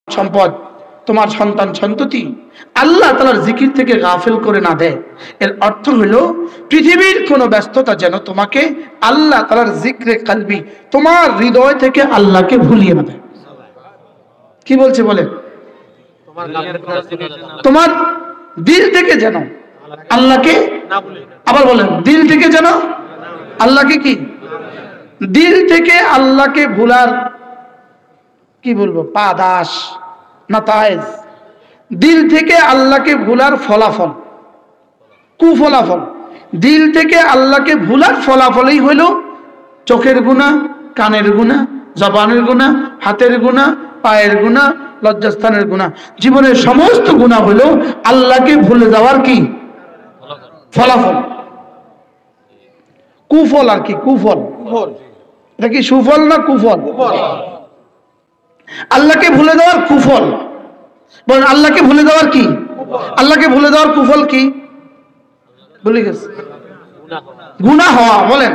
সম্পদ, তোমার সন্তান সন্ততি আল্লাহ তাআলার জিকির থেকে গাফিল করে না দেয়। এর অর্থ হলো পৃথিবীর কোনো ব্যস্ততা যেন তোমাকে আল্লাহ তাআলার জিক্রে কলবি, তোমার হৃদয় থেকে আল্লাহকে ভুলিয়ে না দেয়। কি বলছে বলেন? তোমার দিল থেকে যেন আল্লাহকে, আবার বলেন, দিল থেকে যেন আল্লাহকে কি, দিল থেকে আল্লাহকে ভুলার কি বলবো পাদাস নাতায়েজ, দিল থেকে আল্লাহকে ভুলার ফলাফল, কুফলাফল। দিল থেকে আল্লাহকে ভুলার ফলাফলই হলো চোখের গুনাহ, কানের গুনাহ, জবানের গুনাহ, হাতের গুনাহ, পায়ের গুনাহ, লজ্জাস্থানের গুনাহ। জীবনের সমস্ত গুনাহ হলো আল্লাহকে ভুলে যাওয়ার কি ফলাফল, কুফল আর কি, কুফল। এটা কি সুফল না কুফল? আল্লাহকে ভুলে দেওয়ার কুফল। বলেন আল্লাহকে ভুলে দেওয়ার কি, আল্লাহকে ভুলে দেওয়ার কুফল কি? ভুলে গেছে গুনাহ হওয়া। বলেন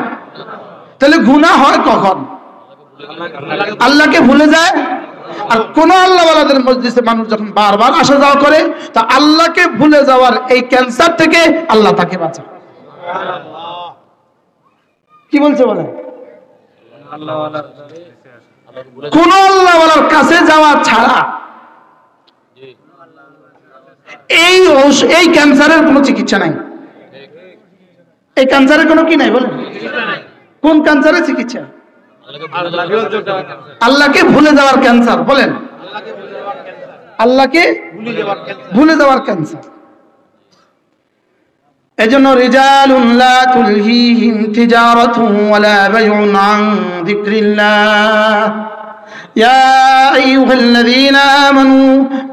তাহলে গুনাহ হয় কখন? আল্লাহকে ভুলে যায়। আর কোন আল্লাহওয়ালাদের মজলিসে মানুষ যখন বারবার আসা যাওয়া করে, তা আল্লাহকে ভুলে যাওয়ার এই ক্যান্সার থেকে আল্লাহ তাকে বাঁচায়। কি বলছে বলেন? কোন আল্লাহওয়ালার কাছে যাওয়া ছাড়া এই ক্যান্সারের কোনো চিকিৎসা নাই। এই ক্যান্সারের কোনো কি নাই? বলেন কোন ক্যান্সারের চিকিৎসা? আল্লাহকে ভুলে যাওয়ার ক্যান্সার। বলেন আল্লাহকে ভুলে যাওয়ার ক্যান্সার। এজন্য রিজালুন লা তুলহিহিম তিজারাতুন ওয়ালা বাইউন আন যিকরিল্লাহ ইয়া আইয়ুহাল্লাযীনা আমানু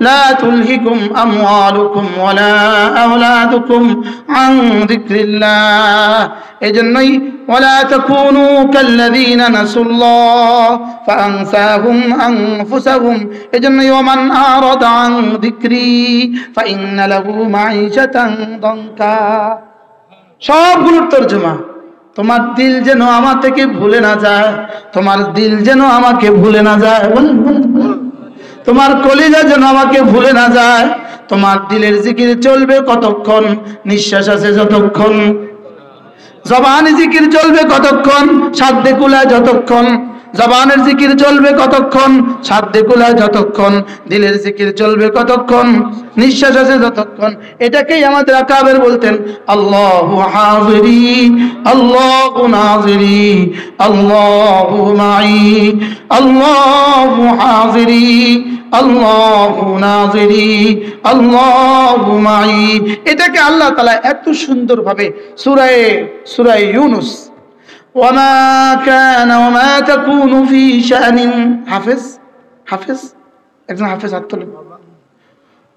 লা তুলহিকুম আমওয়ালুকুম ওয়ালা আওলাদুকুম আন যিকরিল্লাহ। এজন্যই ওয়ালা তাকুনু কাল্লাযীনা নাসুল্লাহ ফাআনসাহুম আনফুসাহুম। এজন্যই ওমান আরাদা আন যিকরি ফাইন্না লাহু মাঈশাতান দানকা। সবগুলোর তরজমা তোমার দিল যেন আমার থেকে ভুলে না যায়, তোমার দিল যেন আমাকে ভুলে না যায়। তোমার কলিজা যেন আমাকে ভুলে না যায়। তোমার দিলের জিকির চলবে কতক্ষণ? নিঃশ্বাস আছে যতক্ষণ। জবানে জিকির চলবে কতক্ষণ? সাধ্যে কুলায় যতক্ষণ। জবানের জিকির চলবে কতক্ষণ? সাধ্যে কুলায় যতক্ষণ। দিলের জিকির চলবে কতক্ষণ? নিঃশ্বাস আছে যতক্ষণ। এটাকেই আমাদের আকাবের বলতেন আল্লাহু হাজিরি আল্লাহু নাজিরি আল্লাহু মাই আল্লাহু হাজিরি আল্লাহু নাজিরি আল্লাহু মাই। এটাকে আল্লাহ তাআলা এত সুন্দর ভাবে সূরা ইউনূস ওয়ামা কানা ওয়ামা তাকুনু ফি শানিন, হাফেজ একজন হাফেজ হাত তোলেন।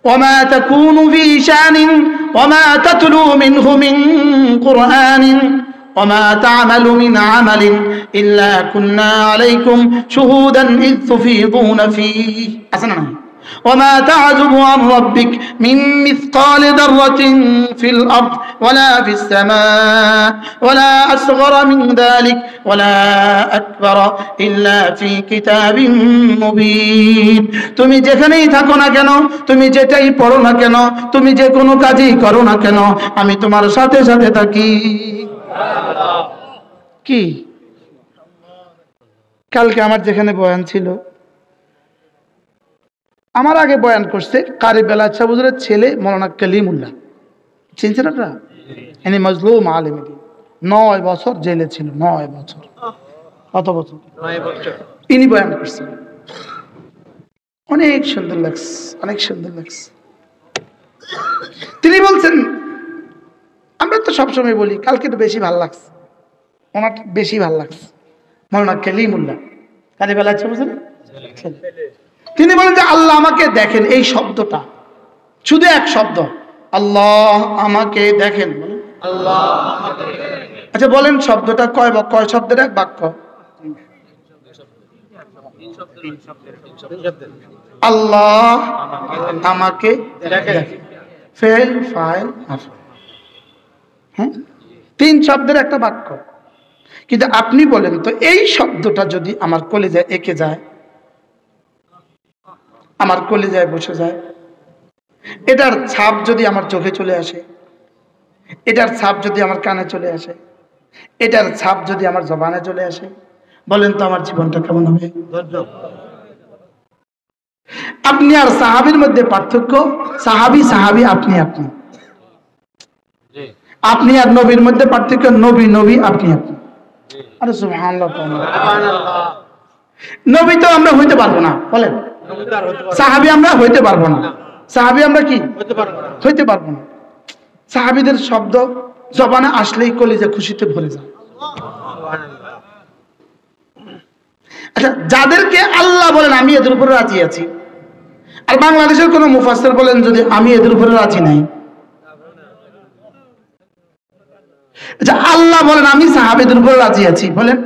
ওয়ামা তাকুনু ফি শানিন ওয়ামা তাতলু মিনহু মিন কুরআনিন ওয়ামা তা'মালু মিন আমালিন ইল্লা কুন্না আলাইকুম শুহুদান ইয তুফীদুনা ফীহি। আসেন না وما تعزب عن ربك من مثقال ذرة في الأرض ولا في السماء ولا أصغر من ذلك ولا أكبر إلا في كتاب مبين। তুমি যেখানেই থাকো না কেন, তুমি যেটাই পড়ো না কেন, তুমি যে কোনো কাজই করো না কেন, আমি তোমার সাথে সাথে থাকি। কি কালকে আমার যেখানে বয়ান ছিল, আমার আগে বয়ান করছে কারি বেলায়েত সাহেব হুজুরের ছেলে মাওলানা কালিমুল্লাহ, চিনছেন আপনারা? ইনি মাজলুম আলেম, 9 বছর জেলে ছিল। 9 বছর। কত বছর? 9 বছর। ইনি বয়ান করছেন, অনেক সুন্দর লাগছে, অনেক সুন্দর লাগছে। তিনি বলছেন, আমরা তো সবসময় বলি, কালকে তো বেশি ভালো লাগছে, ওনার বেশি ভালো লাগছে। মাওলানা কালিমুল্লাহ কারি বেলায়েত সাহেব হুজুরের ছেলে। তিনি বলেন যে আল্লাহ আমাকে দেখেন, এই শব্দটা শুধু এক শব্দ, আল্লাহ আমাকে দেখেন। আল্লাহ আমাকে দেখেন। আচ্ছা বলেন শব্দটা কয় শব্দের এক বাক্য? আল্লাহ আমাকে দেখেন, ফেল ফাইল মাফউল। হ্যাঁ, 3 শব্দের একটা বাক্য। কিন্তু আপনি বলেন তো এই শব্দটা যদি আমার কলিজায় এঁকে যায়, আমার কলিজায় বসে যায়, এটার ছাপ যদি আমার চোখে চলে আসে, এটার ছাপ যদি আমার কানে চলে আসে, এটার ছাপ যদি আমার জবানে চলে আসে, বলেন তো আমার জীবনটা কেমন হবে? আপনি আর সাহাবীর মধ্যে পার্থক্য, সাহাবী সাহাবী, আপনি আপনি। আপনি আর নবীর মধ্যে পার্থক্য, নবী নবী, আপনি আপনি। আরে সুবহানাল্লাহ। নবী তো আমরা হইতে পারবো না, বলেন। সাহাবী আমরা হইতে পারবো না। সাহাবী আমরা কি হইতে পারবো না। সাহাবীদের শব্দ জবানে আসলেই কলিজা খুশিতে ভরে যায়। আচ্ছা, যাদেরকে আল্লাহ বলেন আমি এদের উপরে রাজি আছি, আর বাংলাদেশের কোন মুফাসসির বলেন যদি আমি এদের উপরে রাজি নাই। আচ্ছা, আল্লাহ বলেন আমি সাহাবীদের উপরে রাজি আছি, বলেন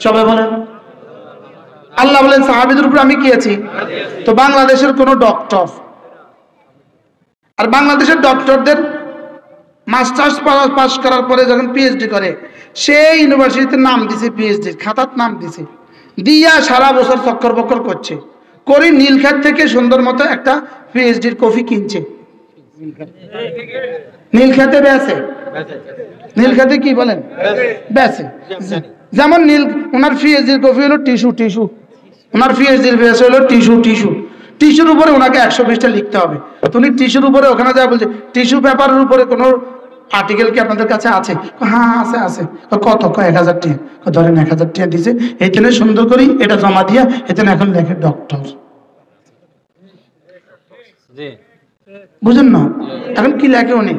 সবাই বলেন। আল্লাহ বলেন সাহাবীদের উপরে আমি কি আছি। তো বাংলাদেশের কোন ডক্টর, আর বাংলাদেশের ডক্টরদের মাস্টার্স পাস করার পরে যখন পিএইচডি করে, সেই ইউনিভার্সিটিতে নাম দিছে, পিএইচডি খাতার নাম দিছে, দিয়া সারা বছর চক্কর বক্কর করছে, করে নীলক্ষেত থেকে সুন্দর মতো একটা পিএইচডির কফি কিনছে, নীলক্ষেতে বেচে। নীলক্ষেতে কি বলেন, বেচে। যেমন নীল, ওনার পিএইচডির কফি হলো টিস্যু, টিস্যু, ওনার পিএইচডির বেচ হলো টিস্যু, টিস্যু, টিস্যুর উপরে ওনাকে 120টা লিখতে হবে। তুমি টিস্যুর উপরে ওখানে যা বলছে, টিস্যু পেপারের উপরে কোনো আর্টিকেল কি আপনাদের কাছে আছে? হ্যাঁ আছে আছে। কত? 1000 টাকা। ধরেন 1000 টাকা দিছে, এখানে সুন্দর করি এটা জমা দিয়া, এখানে এখন লেখে ডক্টর। বুঝেন না? এখন কি লেখে উনি,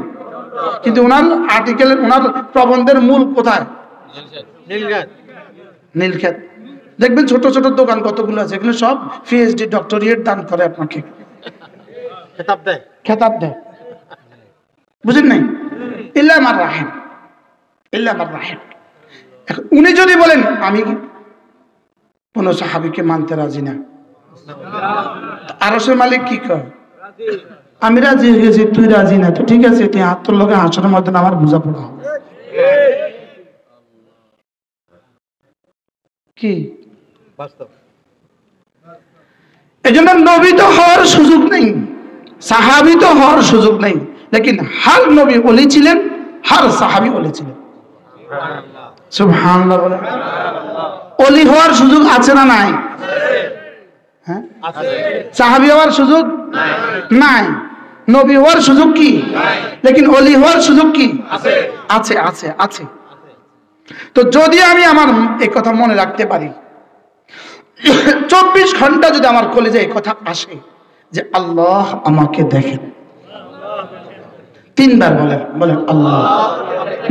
কিন্তু ওনার আর্টিকেল, ওনার প্রবন্ধের মূল কোথায়? নীলক্ষেত। দেখবেন ছোট ছোট দোকান কতগুলো আছে, এগুলো সব পিএইচডি ডক্টরিয়েট দান করে আপনাকে, খেতাব দেয়। বুঝেন নাই? ইল্লা মার রাহিম, ইল্লা মার রাহিম। উনি যদি বলেন আমি কোন সাহাবীকে মানতে রাজি না, আরশের মালিক কি কয়? আমি রাজি হয়ে গেছি, তুই রাজি না, তো ঠিক আছে, তুই হাত তোর লগে হাসরের মধ্যে আমার বুঝা পড়া হবে কি বাস্তব। এজন্য নবী তো হওয়ার সুযোগ নেই, সাহাবী তো হওয়ার সুযোগ নেই, লেকিন হর নবী ওলি ছিলেন, হর সাহাবী ওলি ছিলেন। সুবহানাল্লাহ বলেন। ওলি হওয়ার সুযোগ আছে না নাই? হ্যাঁ, সাহাবী হওয়ার সুযোগ নাই, নবী হওয়ার সুযোগ কি, লেকিন ওলি হওয়ার সুযোগ কি আছে? আছে আছে আছে। তো যদি আমি আমার এই কথা মনে রাখতে পারি, 24 ঘন্টা যদি আমার কলেজে এই কথা আসে যে আল্লাহ আমাকে দেখেন, 3 বার বলেন, বলেন আল্লাহ,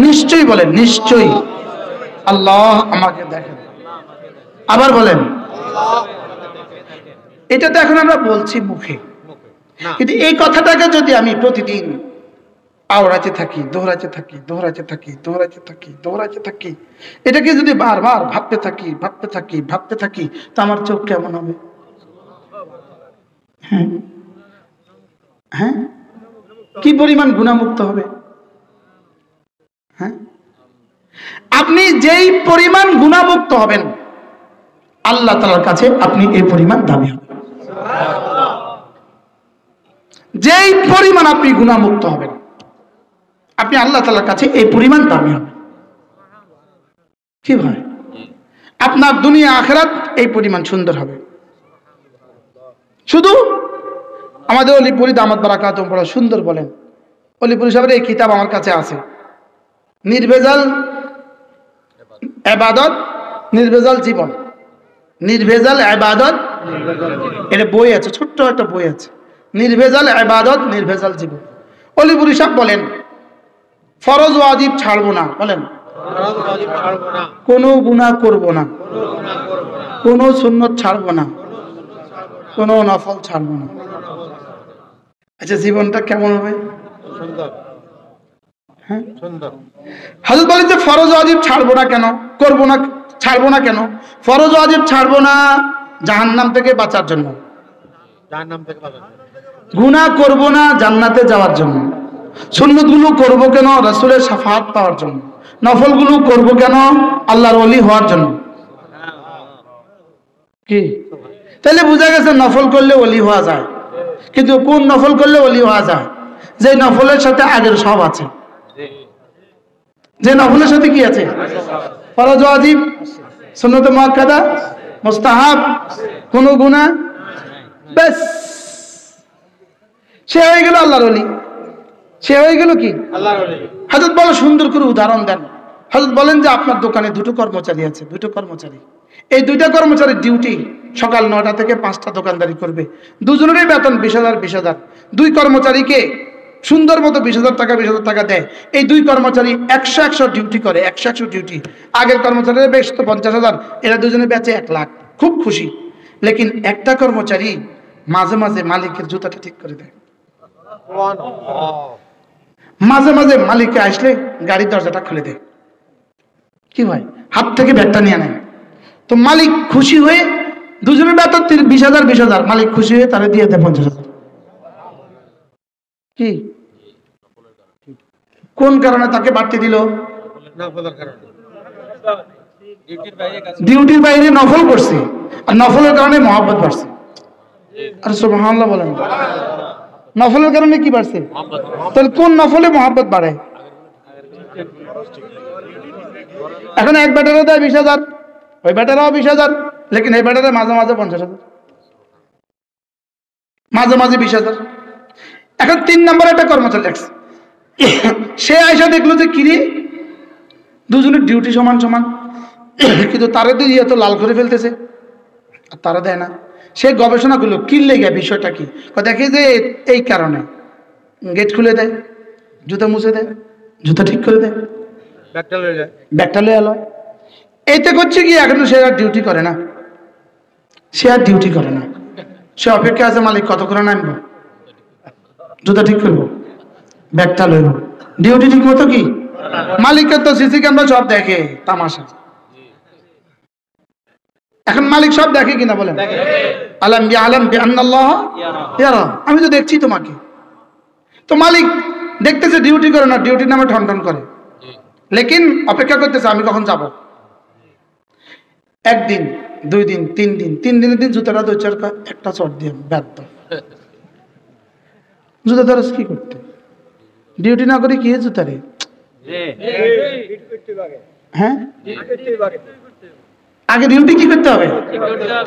নিশ্চয়ই বলেন, নিশ্চয়ই আল্লাহ আমাকে দেখেন, আবার বলেন। এটা তো এখন আমরা বলছি মুখে, কিন্তু এই কথাটাকে যদি আমি প্রতিদিন আওড়াতে থাকি, দোহরাতে থাকি, দোহরাতে থাকি, দোহরাতে থাকি, দোহরাতে থাকি, এটাকে যদি বারবার ভাবতে থাকি, ভাবতে থাকি, ভাবতে থাকি, তো আমার চোখ কেমন হবে? হ্যাঁ হ্যাঁ, কি পরিমাণ গুণামুক্ত হবে? হ্যাঁ, আপনি যেই পরিমাণ গুণামুক্ত হবেন আল্লাহ তাআলার কাছে আপনি এই পরিমাণ দামি হবেন। যেই পরিমাণ আপনি গুণামুক্ত হবেন আপনি আল্লাহ তাআলার কাছে এই পরিমাণ দামি হবেন। কি ভাই, আপনার দুনিয়া আখিরাত এই পরিমাণ সুন্দর হবে। শুধু আমাদের অলিপুরি দামাত বারাকাতুম বড় সুন্দর বলেন, অলিপুরি সাহেবের এই কিতাব আমার কাছে আছে, নির্ভেজাল ইবাদত নির্ভেজাল জীবন, নির্ভেজাল ইবাদত, এটা বই আছে, ছোট্ট একটা বই আছে, নির্ভেজাল ইবাদত নির্ভেজাল জীবন। অলিপুরি সাহেব বলেন ফরজ ওয়াজিব ছাড়বো না, বলেন কোনো গুনাহ করব না, কোনো সুন্নত ছাড়বো না, কোনো নফল ছাড়বো না। আচ্ছা, জীবনটা কেমন হবে? সুন্দর। হ্যাঁ, সুন্দর। হযরত বলেন যে ফরজ ওয়াজিব ছাড়বো না কেন, করব না, ছাড়বো না কেন? ফরজ ওয়াজিব ছাড়বো না জাহান্নাম থেকে বাঁচার জন্য, জাহান্নাম থেকে বাঁচার জন্য। গুনাহ করব না জান্নাতে যাওয়ার জন্য। সুন্নতগুলো করব কেন? রাসূলের শাফাআত পাওয়ার জন্য। নফলগুলো করব কেন? আল্লাহর ওলি হওয়ার জন্য। কি তাহলে বোঝা গেছে নফল করলে ওলি হওয়া যায়। কিন্তু কোন নফল করলে ওলি হওয়া যায়? যে নফলের সাথে আগের সব আছে। যে নফলের সাথে কি আছে? ফরজ ওয়াজিব, সুন্নত মুআক্কাদা, মুস্তাহাব, কোন গুনাহ, ব্যাস সে হয়ে গেল আল্লাহর ওলি। সে হয়ে গেল কি? আল্লাহর ওলি। হযরত বড় সুন্দর করে উদাহরণ দেন। হযরত বলেন যে আপনার দোকানে দুটো কর্মচারী আছে, দুটো কর্মচারী। এই দুইটা কর্মচারীর ডিউটি সকাল 9টা থেকে 5টা দোকানদারি করবে। দুজনেরই বেতন 20,000 দুই কর্মচারীকে সুন্দর মতো 20,000 টাকা দেয়। এই দুই কর্মচারী 100 ডিউটি করে, 100 ডিউটি। আগের কর্মচারীরা বেশ তো 50,000, এরা দুজনে বেচে 1 লাখ, খুব খুশি। লেকিন একটা কর্মচারী মাঝে মাঝে মালিকের জুতাটা ঠিক করে দেয়। মাঝে মাঝে মালিককে আসলে গাড়ির দরজাটা খুলে দেয়। কি হয়? হাত থেকে ব্যাগটা নিয়ে নেয়। তো মালিক খুশি হয়ে দুজনের বেতন 20,000, মালিক খুশি হয়ে তারা দিয়ে দেয় 50,000। কি কোন কারণে তাকে বাড়তি দিল? ডিউটির বাইরে নফল করছে, আর নফলের কারণে মহব্বত বাড়ছে। আর সুবহানাল্লাহ বলেন, নফলের কারণে কি বাড়ছে? তাহলে কোন নফলে মহব্বত বাড়ে? এখন এক ব্যাটারে দেয় 20,000, ওই ব্যাটারাও 20,000, লেকিন এই ব্যাটারে মাঝে মাঝে 50,000, মাঝে মাঝে 20,000। এখন 3 নম্বরে একটা কর্মচারী লাগছে। সে আয়সা দেখলো যে কিরে দুজনের ডিউটি সমান সমান, কিন্তু তারা দিয়ে এত লাল করে ফেলতেছে আর তারা দেয় না। সে গবেষণা করলো কি লেগে, বিষয়টা কি। দেখে যে এই কারণে গেট খুলে দেয়, জুতা মুছে দেয়, জুতা ঠিক করে দেয়, ব্যাগটা লয়ে এলো। এইতে করছে কি, এখন সে আর ডিউটি করে না, সে আর ডিউটি করে না। সে অপেক্ষা আছে মালিক কত করে নামবো, জুতা ঠিক করবো, ব্যাগটা লইব। ডিউটি ঠিক মতো কি? মালিকের তো সিসি ক্যামেরা সব দেখে, তামাশা। এখন মালিক সব দেখে কিনা বলেন? আলাম বিআন্নাল্লাহ ইয়ারা, আমি তো দেখছি তোমাকে। তো মালিক দেখতেছে ডিউটি করে না, ডিউটির নামে ঠনঠন করে, লেকিন অপেক্ষা করতেছে আমি কখন যাব। একদিন, 2 দিন, 3 দিন, 3 দিনের দিন জুতাটা 2-4 একটা চট দিয়ে ব্যর্থ। জুতা ধরস কি করতে? ডিউটি না করে কি জুতা রে? হ্যাঁ, আগে ডিউটি কি করতে হবে?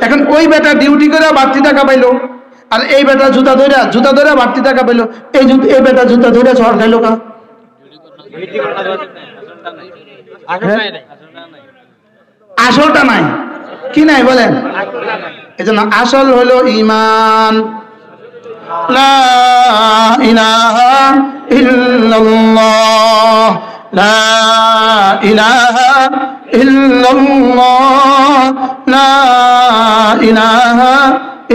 এখন ওই বেটা ডিউটি করে বাড়তি টাকা পাইলো, আর এই বেটা জুতা ধরে বাড়তি টাকা পাইলো। এই বেটা জুতা ধরে শহর খাইলো কা? আসলটা নাই। কি নাই বলেন? এই জন্য আসল হলো ঈমান। লা ইলাহা ইল্লাল্লাহ, লা ইলাহা ইল্লাল্লাহ, লা ইলাহা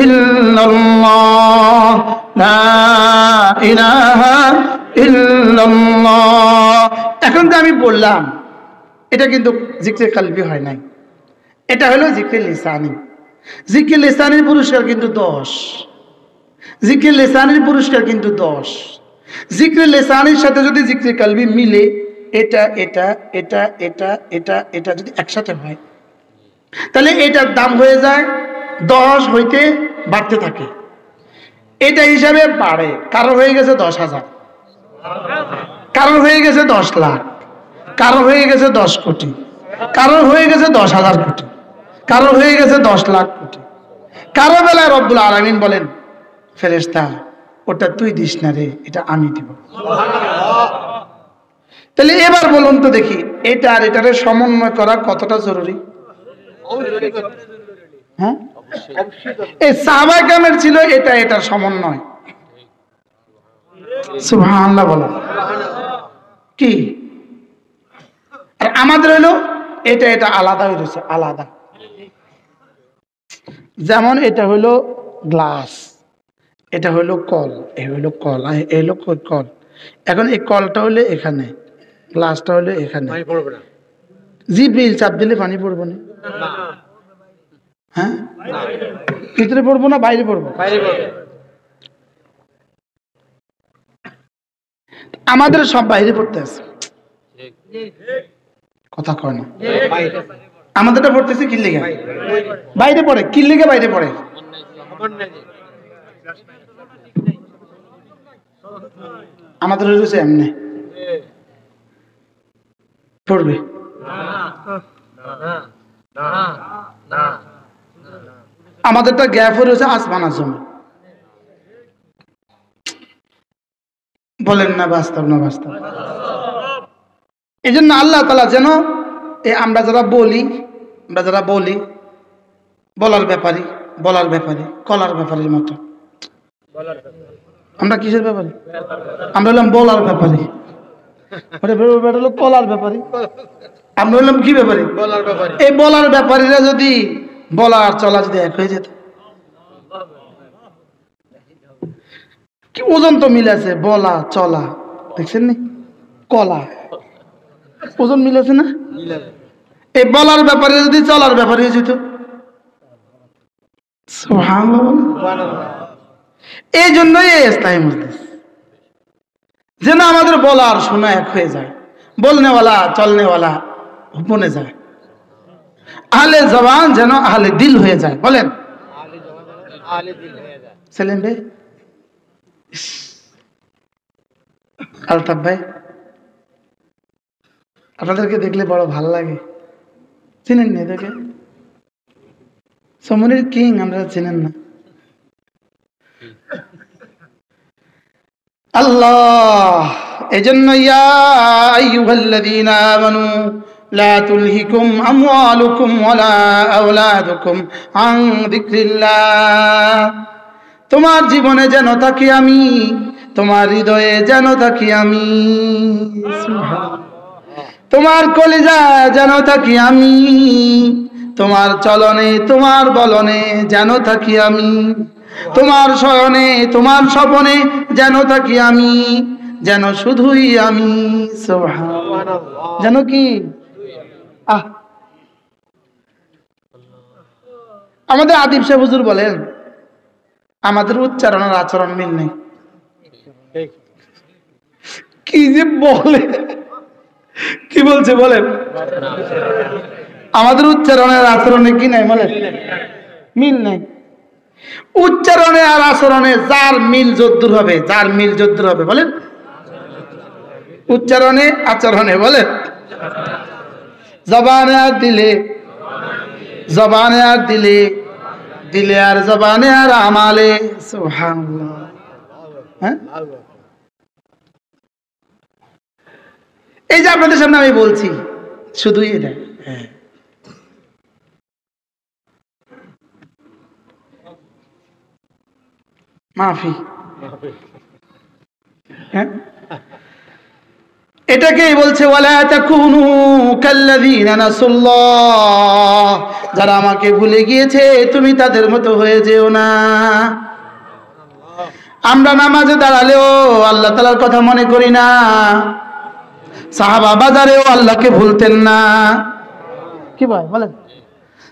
ইল্লাল্লাহ, লা ইলাহা ইল্লাল্লাহ। এখন যে আমি বললাম, এটা কিন্তু জিকরে কলবি হয় নাই, এটা হলো জিকরে লিসানি। জিকরে লিসানির পুরস্কার কিন্তু 10, জিকরে লিসানির পুরস্কার কিন্তু 10। জিকরে লিসানির সাথে যদি জিকরে কলবি মিলে, এটা এটা এটা এটা এটা এটা যদি একসাথে হয়, তাহলে এটার দাম হয়ে যায় 10 হইতে বাড়তে থাকে। এটা হিসাবে বাড়ে। কারো হয়ে গেছে 10,000, কারো হয়ে গেছে 10 লাখ, কারো হয়ে গেছে 10 কোটি, কারো হয়ে গেছে 10,000 কোটি, কারো হয়ে গেছে 10 লাখ কোটি। কারো বেলায় রব্বুল আলামিন বলেন, ফেরেশতা ওটা তুই দিস না রে, এটা আমি দিব। তাহলে এবার বলুন তো দেখি, এটা আর এটারে সমন্বয় করা কতটা জরুরি? হ্যাঁ, এই সাহাবায়ে কেরামের ছিল এটা এটার সমন্বয়। সুবহানাল্লাহ বলো কি? আর আমাদের হলো এটা এটা আলাদা হয়ে গেছে, আলাদা। যেমন এটা হলো গ্লাস, এটা হলো কল, এই হলো কল, এই হলো কল। এখন এই কলটা হলো এখানে, গ্লাসটা হলো এখানে। জিব্রিল চাপ দিলে পানি পড়বো না? হ্যাঁ, ভিতরে পড়বো না বাইরে পড়বো? আমাদের সব বাইরে পড়তে আছে, কথা কয় না। আমাদেরটা পড়তেছে কি লেগে? বাইরে পড়ে। কি লেগে বাইরে পড়ে? আমাদের রয়েছে এমনি পড়বে আমাদেরটা গ্যাপ রয়েছে আসমানার জন্য বলেন না বাস্তব না বাস্তব এই জন্য আল্লাহ তাআলা যেন আমরা যারা বলি বলার ব্যাপারে কলার ব্যাপারের মতো আমরা কিসের ব্যাপারে আমরা হলাম বলার ব্যাপারে কলার ব্যাপারে আমরা হলাম কি ব্যাপারে এই বলার ব্যাপারীরা যদি বলার চলা যদি এক হয়ে যেত কি ওজন তো মিলেছে বলা চলা দেখছেন নি কলা ওজন মিলেছে না এই বলার ব্যাপারে যদি চলার ব্যাপারে হয়ে যেত এই জন্যই ইসলামী মজলিস যেন আমাদের বলার শোনা এক হয়ে যায় বলনেওয়ালা চলনেওয়ালা বনে যায় আহলে জবান যেন আহলে দিল হয়ে যায় বলেন সেলিম ভাই আলতাফ ভাই আপনাদেরকে দেখলে বড় ভালো লাগে চিনেন না এদেরকে সমনির কিং আমরা চিনেন না আল্লাহ এজন্য ইয়া আইয়ুহাল্লাযীনা আমানু লা তুলহিকুম আমওয়ালুকুম ওয়ালা আওলাদুকুম আন যিকরিল্লাহ তোমার জীবনে যেন থাকি আমি তোমার হৃদয়ে যেন থাকি আমি তোমার কলিজা যেন থাকি আমি তোমার চলনে তোমার বলনে যেন থাকি আমি তোমার শয়নে তোমার স্বপনে যেন থাকি আমি যেন শুধুই আমি সুবহানাল্লাহ যেন কি আমাদের আদিব সাহেব হুজুর বলেন আমাদের উচ্চারণের আচরণ মিল নেই কি যে বলে কি বলছে বলেন আমাদের উচ্চারণের আচরণে কি নাই বলেন মিল নাই উচ্চারণে আর আচরণে যার মিল যদ্দুর হবে বলেন উচ্চারণে আচরণে বলেন জবানে আর দিলে দিলে আর জবানে আর আমালে সুবহানাল্লাহ হ্যাঁ এই যে আপনাদের সামনে আমি বলছি শুধুই এটা মাফি হ্যাঁ এটাকেই বলছে ওয়ালা তাকুনু কাল্লাযীনা নাসুল্লাহ যারা আমাকে ভুলে গিয়েছে তুমি তাদের মতো হয়ে যেও না আমরা নামাজে দাঁড়ালেও আল্লাহ তাআলার কথা মনে করি না সাহাবা বাজারেও আল্লাহকে ভুলতেন না কি ভাই বলেন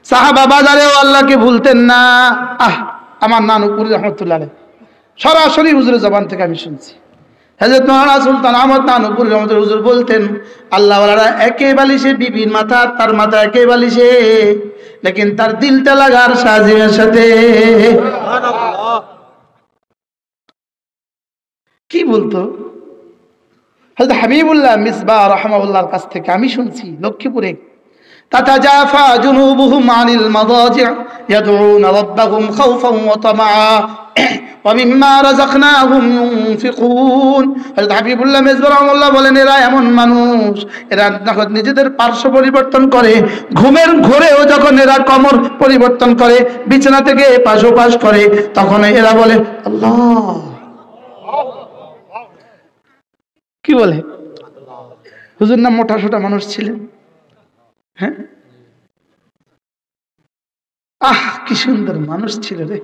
সাহাবা বাজারেও আল্লাহকে ভুলতেন না আমার নানুপুরি রহমতুল্লাহ আলাইহি সরাসরি হুজুরের জবান থেকে আমি শুনছি হযরত মাওলানা সুলতান আহমদ নানুপুরি রহমতুল্লাহ হুজুর বলতেন আল্লাহ ওয়ালারা একে বালিশে বিবির মাথা তার মাথা একে বালিশে লেকিন তার দিলটা লাগার সাজিমের সাথে সুবহানাল্লাহ কি বলতো হযরত হাবিবুল্লাহ মিসবাহ রাহমাহুল্লাহর কাছ থেকে আমি শুনছি লক্ষ্মীপুরে তাতাজাফা জুনুবুহুম আনিল মাদাজি' ইয়াদউনা রাব্বাহুম খাওফান ওয়া তামাআ ওয়া মিম্মা রাযাকনাহুম ইউনফিকুন হযরত হাবিবুল্লাহ মিসবাহ রাহমাহুল্লাহ বলেন এরা এমন মানুষ এরা নিজেদের পার্শ্ব পরিবর্তন করে ঘুমের ঘোরেও যখন এরা কমর পরিবর্তন করে বিছানা থেকে পাশ করে তখন এরা বলে আল্লাহ কি বলে হুজুর না মোটা সোটা মানুষ ছিলেন হ্যাঁ কি সুন্দর মানুষ ছিল রে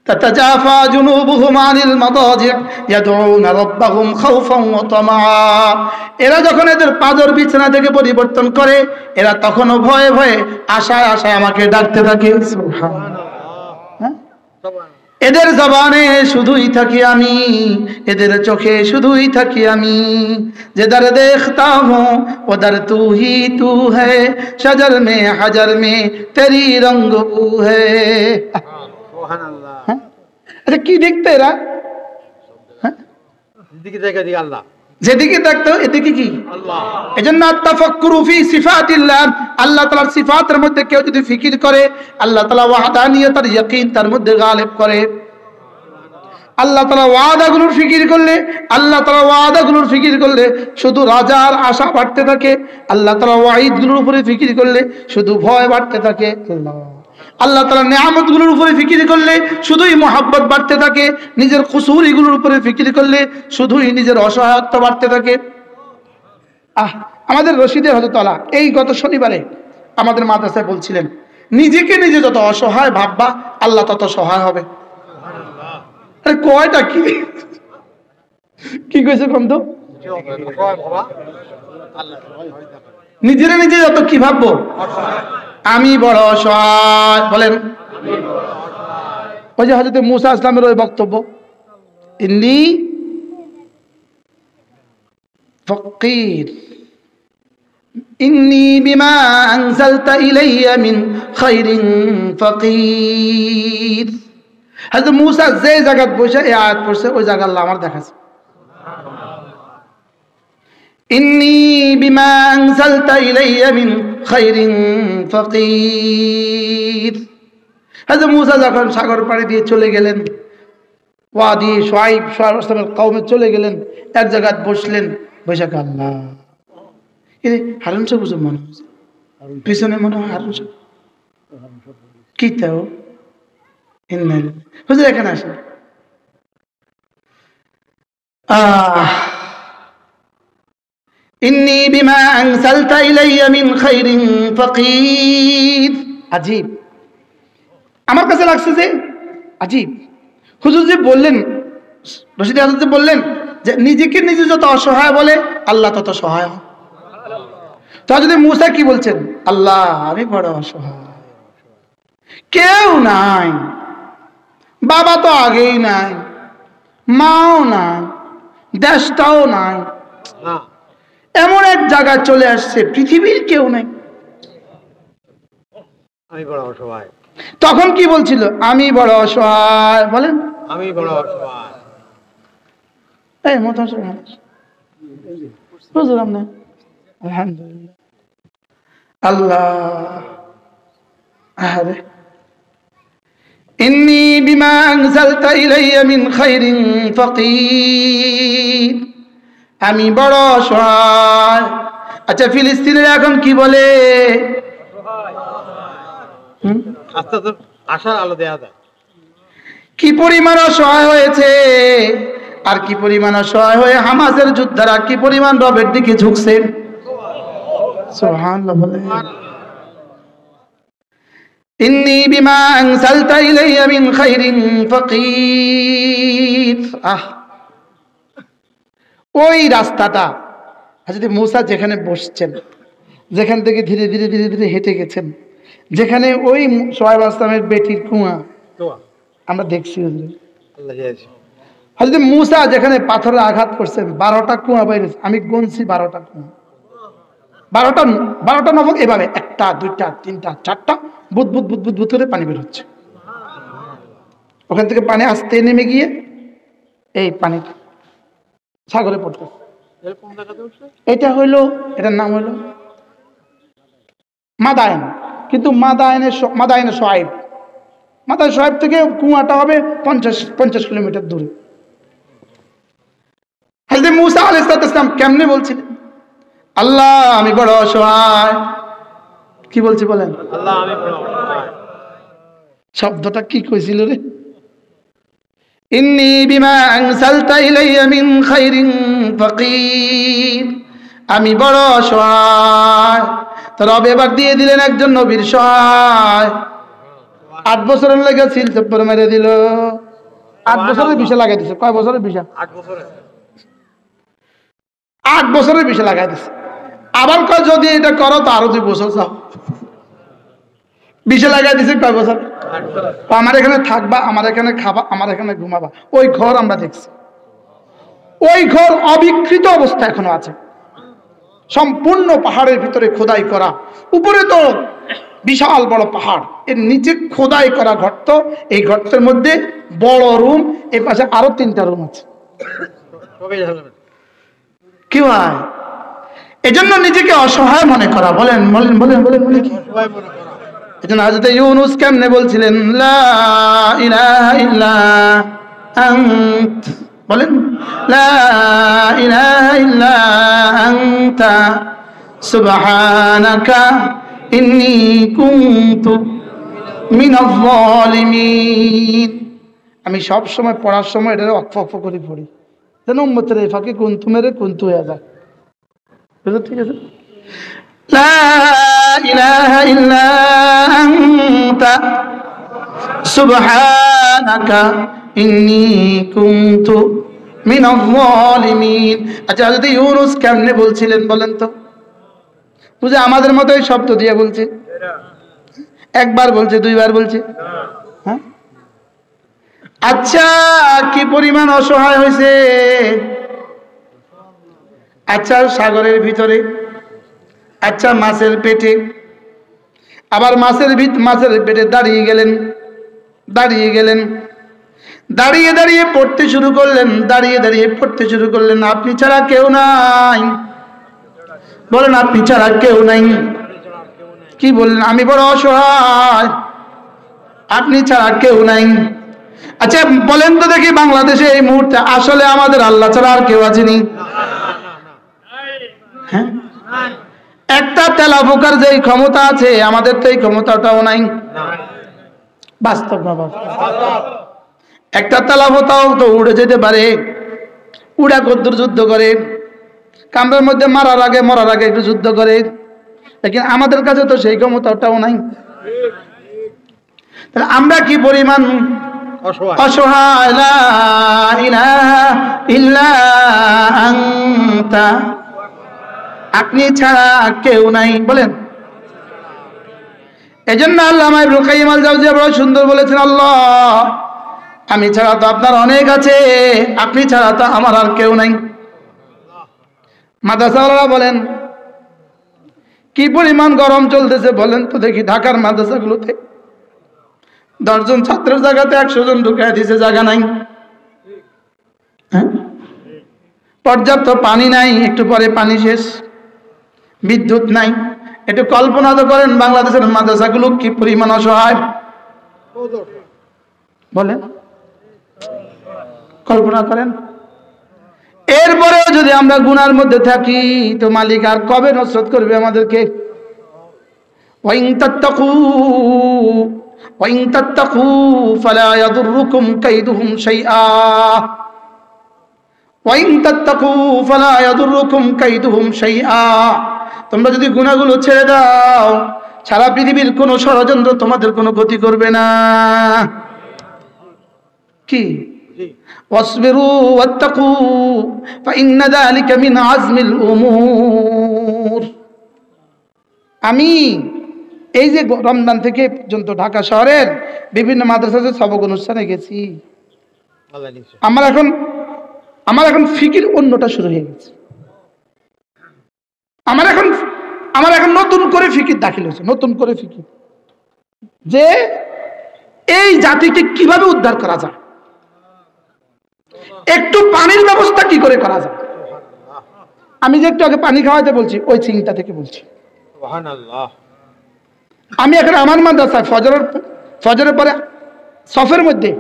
তাতাজাফা জুনুবুহুম আনিল মাদাজি' ইয়াদউনা রাব্বাহুম খাওফান ওয়া তামাআ এরা যখন এদের পাজর বিছানা থেকে পরিবর্তন করে এরা তখনও ভয়ে ভয়ে আশায় আমাকে ডাকতে থাকে সুবহানাল্লাহ হ্যাঁ এদের জবানে শুধুই থাকি আমি, এদের চোখে শুধুই থাকি আমি। যেদার দেখতা হুঁ উধর তু হি তু है, शजर में हजर में तेरी रंग बू है। আচ্ছা কি দেখতে এরা? যেদিকে দেখতো এদিকে কি আল্লাহ। এজন্য তাফাক্কুরু ফি সিফাতিল্লাহ, আল্লাহ তাআলার সিফাতের মধ্যে কেউ যদি ফিকির করে, আল্লাহ তাআলা ওয়াহদানিয়তের ইয়াকিন তার মধ্যে গালিব করে। আল্লাহ তাআলা ওয়াদাগুলোর ফিকির করলে, আল্লাহ তাআলা ওয়াদাগুলোর ফিকির করলে শুধু রাজার আশা বাড়তে থাকে। আল্লাহ তাআলা ওয়াইদগুলোর উপরে ফিকির করলে শুধু ভয় বাড়তে থাকে। আল্লাহ তাআলা নিয়ামতগুলোর উপরে ফিকির করলে শুধুই মহব্বত বাড়তে থাকে। নিজের কুসুরিগুলোর উপরে ফিকির করলে শুধুই নিজের অসহায়ত্ব বাড়তে থাকে। আমাদের রশিদে হযরত আলা এই গত শনিবারে আমাদের মাদ্রাসায় বলছিলেন, নিজেকে নিজে যত অসহায় ভাববা আল্লাহ তত সহায় হবে। আরে কয়টা কি কি কইছে কম তো? নিজেরা নিজে যত কি ভাববো, আমি বড় অসহায় বলেন। ওই যে হযরত মূসা ইসলামের ওই বক্তব্য, ইন্নী ফকির ইন্নী বিমা আনজালতা ইলাইয়া মিন খায়রিন ফকির। হযরত মূসা যে জায়গায় বসে এই আয়াত পড়ছে ওই জায়গা আল্লাহ আমার দেখাছে, ইন্নী বিমা আনজালতা ইলাইয়া মিন খায়রিন ফকির। হযরত মূসা যখন সাগর পাড়ি দিয়ে চলে গেলেন, ওয়াদি শুআইব ইসলামের কওমে চলে গেলেন, এক জায়গায় বসলেন, বসে আল্লাহ এই হারুন সাহেব বুঝে মনে হচ্ছে পিছনে মনে হয় হারুন সাহেব কি তাও হুজুর এখানে আসেন। ইন্নী বিমা আনজালতা ইলাইয়া মিন খায়রিন ফাকির। আজীব, আমার কাছে লাগছে যে আজীব। হুজুর যে বললেন, রশিদ হাসান যে বললেন যে নিজেকে নিজে যত অসহায় বলে আল্লাহ তত সহায় হয়। তা যদি মূসা কি বলছেন, আল্লাহ আমি বড় অসহায়, কেউ নাই, বাবা তো আগেই নাই, মাও নাই, দেশটাও নাই, এমন এক জায়গায় চলে আসছে পৃথিবীর কেউ নাই, আমি বড় অসহায়। তখন কি বলছিল? আমি বড় অসহায় বলেন, আমি বড় অসহায়। এই মতো বুঝলাম না। আলহামদুলিল্লাহ আল্লাহ। আরে ইন্নী বিমা আনজালতা ইলাইয়া মিন খায়রিন ফাকির, আমি বড় অসহায়। আচ্ছা ফিলিস্তিনের এখন কি বলে? আশার আলো দেয়া যায়। কি পরিমাণ অসহায় হয়েছে, আর কি পরিমাণ অসহায় হয়ে হামাসের যোদ্ধারা কি পরিমাণ রবের দিকে ঝুঁকছে। সুবহানাল্লাহ বলেন, ইন্নী বিমা আনজালতা ইলাইয়া মিন খায়রিন ফাকির। ওই রাস্তাটা যদি মূসা যেখানে বসছেন, যেখান থেকে ধীরে ধীরে ধীরে ধীরে হেঁটে গেছেন, যেখানে ওই শুআয়ব আসলামের বেটির কুয়া আমরা দেখছি, হযরত মূসা যেখানে পাথরের আঘাত করছেন 12টা কুয়া বাইরেছে, আমি গুনছি 12টা কুয়া, 12টা নবক এভাবে 1টা 2টা 3টা 4টা বুদ বুদ বুদ বুদ বুদ করে পানি বের হচ্ছে। ওখান থেকে পানি আস্তে নেমে গিয়ে এই পানি সাগরে পড়তে। এটা হইলো, এটার নাম হইলো মাদায়েন, কিন্তু মাদায়েনে শুআয়ব, মাদায়েন শুআয়ব থেকে কুয়াটা হবে 50 কিলোমিটার দূরে। হযরত মূসা আলাইহিস সালাম কেমনে বলছিলেন, আল্লাহ আমি বড় অসহায়। কি বলছি বলেন? আল্লাহ আমি বড় অসহায়। শব্দটা কি কইছিল রে? ইন্নী বিমা আনজালতা ইলাইয়া মিন খায়রিন ফাকির, আমি বড় অসহায়। তো রব এবার দিয়ে দিলেন একজন নবীর সহায়। 8 বছরের লেগে সিল চেপ্পর মেরে দিল। 8 বছরের ভিসা লাগাই দিছে। কয় বছরের ভিসা? 8 বছরের। 8 বছরের ভিসা লাগাই দিছে। আবার কয় যদি এটা করো তো আরো 2 বছর যাও। বিষে লাগাই দিছে কয় বছর? আমার এখানে থাকবা, আমার এখানে খাবা, আমার এখানে ঘুমাবা। ওই ঘর আমরা দেখছি, ওই ঘর অবিকৃত অবস্থা এখনো আছে, সম্পূর্ণ পাহাড়ের ভিতরে খোদাই করা। উপরে তো বিশাল বড় পাহাড়, এর নিচে খোদাই করা গর্ত। এই গর্তের মধ্যে বড় রুম, এর পাশে আরো 3টা রুম আছে। কি হয়? এজন্য নিজেকে অসহায় মনে করা। বলেন বলেন বলেন বলেন বলেন কি? এজন্য হযরত ইউনূস কেমনে বলছিলেন, লা ইলাহা ইল্লা আনত, বলেন লা ইলাহা ইল্লা আনতা সুবহানাকা ইন্নী কুনতু মিনাজ জালিমিন। আমি সব সময় পড়ার সময় এটা অক্ষ অক্ষ করে পড়ি, যেন উম্মতের এই ফাঁকে কুনতু মেরে কুনতু হয়ে যায়। ঠিক আছে? লা ইলাহা ইল্লা আনতা সুবহানাকা ইন্নী কুনতু মিনাজ জালিমিন। আচ্ছা, হযরত ইউনূস কেমনে বলছিলেন বলেন তো? বুঝে আমাদের মতোই শব্দ দিয়ে বলছে, একবার বলছে, দুইবার বলছে। হ্যাঁ, আচ্ছা কি পরিমাণ অসহায় হয়েছে। আচ্ছা সাগরের ভিতরে, আচ্ছা মাছের পেটে, আবার মাছের পেটে দাঁড়িয়ে গেলেন, দাঁড়িয়ে দাঁড়িয়ে পড়তে শুরু করলেন, পড়তে শুরু করলেন। আপনি ছাড়া কেউ নাই, বলেন আপনি ছাড়া কেউ নাই। কি বললেন? আমি বড় অসহায়, আপনি ছাড়া কেউ নাই। আচ্ছা বলেন তো দেখি, বাংলাদেশে এই মুহূর্তে আসলে আমাদের আল্লাহ ছাড়া আর কেউ আছেনি? হ্যাঁ, একটা তেলা পোকার যে ক্ষমতা আছে, আমাদের তো এই ক্ষমতাটাও নাই। বাস্তব বাবা, একটা তেলা পোকাও তো উড়ে যেতে পারে, উড়া কদ্দুর যুদ্ধ করে, কামড়ের মধ্যে মরার আগে একটু যুদ্ধ করে, লেকিন আমাদের কাছে তো সেই ক্ষমতাটাও নাই। তাহলে আমরা কি পরিমাণ অসহায়। লা ইলাহা ইল্লা আনতা, আপনি ছাড়া কেউ নাই, বলেন। এজন্য আল্লামা ইবনুল কাইয়্যিম আল জাওজিয়া বড় সুন্দর বলেছেন, আল্লাহ আমি ছাড়া তো আপনার অনেক আছে, আপনি ছাড়া তো আমার আর কেউ নাই। মাদ্রাসাওয়ালারা বলেন কি পরিমাণ গরম চলতেছে বলেন তো দেখি। ঢাকার মাদ্রাসাগুলোতে 10 জন ছাত্রের জায়গাতে 100 জন ঢুকায় দিছে, জায়গা নাই। হ্যাঁ, পর্যাপ্ত পানি নাই, একটু পরে পানি শেষ, বিদ্যুৎ নাই। একটু কল্পনা তো করেন বাংলাদেশের মাদ্রাসাগুলো কি পরিমাণ অসহায়, বলেন, কল্পনা করেন। এরপরেও যদি আমরা গুনার মধ্যে থাকি, তো মালিক আর কবে নসরত করবে আমাদেরকে? ওয়াইন তাত্তাকু ফালা ইয়াদুররুকুম কাইদুহুম শাইআ, ওয়াইন তাত্তাকু ফালা ইয়াদুররুকুম কাইদুহুম শাইআ। তোমরা যদি গুনাহগুলো ছেড়ে দাও, সারা পৃথিবীর কোনো ষড়যন্ত্র তোমাদের কোনো ক্ষতি করবে না। কি? ওয়াসবিরু ওয়াত্তাকু ফাইন্না যালিকা মিন আজমিল উমুর। আমি এই যে রমজান থেকে পর্যন্ত ঢাকা শহরের বিভিন্ন মাদ্রাসাতে সবক অনুষ্ঠানে গেছি, আমার এখন ফিকির অন্যটা শুরু হয়ে গেছে। আমার এখন নতুন করে ফিকির দাখিল হয়েছে, নতুন করে ফিকির, যে এই জাতিকে কিভাবে উদ্ধার করা যায়, একটু পানির ব্যবস্থা কি করে করা যায়। আমি যে একটু আগে পানি খাওয়াতে বলছি, ওই চিন্তা থেকে বলছি। আমি এখন আমার মাদ্রাসায় ফজরের পরে সফের মধ্যে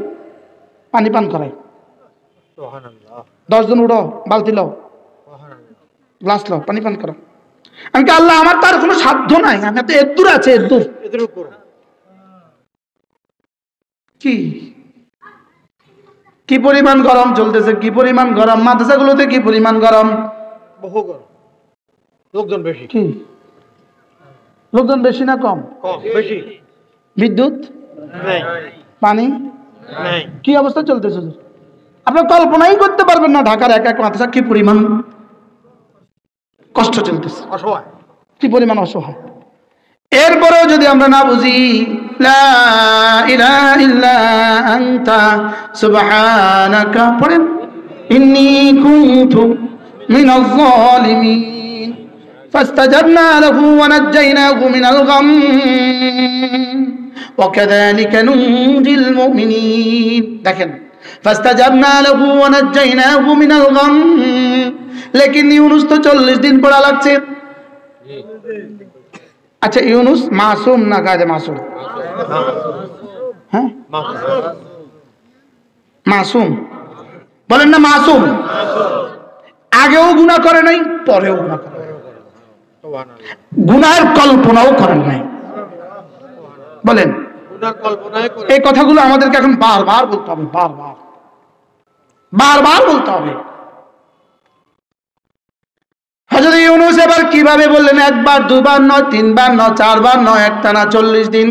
পানি পান করাই। 10 জন উঠো, বালতি লও, গ্লাস লও, পানি পান করো। আমি কি আল্লাহ, আমার তার কোনো সাধ্য নাই, আমি তো এদুর আছে, এদুর। কি পরিমাণ গরম চলতেছে, কি পরিমাণ গরম মাদ্রাসাগুলোতে, কি পরিমাণ গরম, বহু গরম, লোকজন বেশি। কি লোকজন বেশি না কম? বেশি। বিদ্যুৎ নাই, পানি নাই, কি অবস্থা চলতেছে আপনি কল্পনাই করতে পারবেন না। ঢাকার এক এক মাদ্রাসা কি পরিমাণ কষ্ট চলতেছে, অসহায়, কি পরিমাণ অসহায়। এরপরেও যদি আমরা না বুঝি লা ইলাহা ইল্লা আনতা সুবহানাকা, পড়েন ইন্নী কুনতু মিনাজ জালিমিন ফাস্তাজাবনা লাহু ওয়া নাজ্জায়নাহু মিনাল গাম ওয়া কাযালিকা নুনজিল মুমিনিন। দেখেন, ফাস্তাজাবনা লাহু ওয়া নাজ্জায়নাহু মিনাল গাম, লেকিন ইউনুস তো 40 দিন পড়া লাগছে। আচ্ছা, ইউনুস মাসুম না গায়রে মাসুম? হ্যাঁ, মাসুম বলেন না? মাসুম। আগেও গুনাহ করে নাই, পরেও গুনাহ করে নাই, গুনাহের কল্পনাও করেন নাই। বলেন, এই কথাগুলো আমাদেরকে এখন বারবার বলতে হবে, বারবার বারবার বলতে হবে। হযরত ইউনুস এবার কিভাবে বললেন? একবার, দুবার নয়, তিনবার নয়, চারবার নয়, একটানা 40 দিন।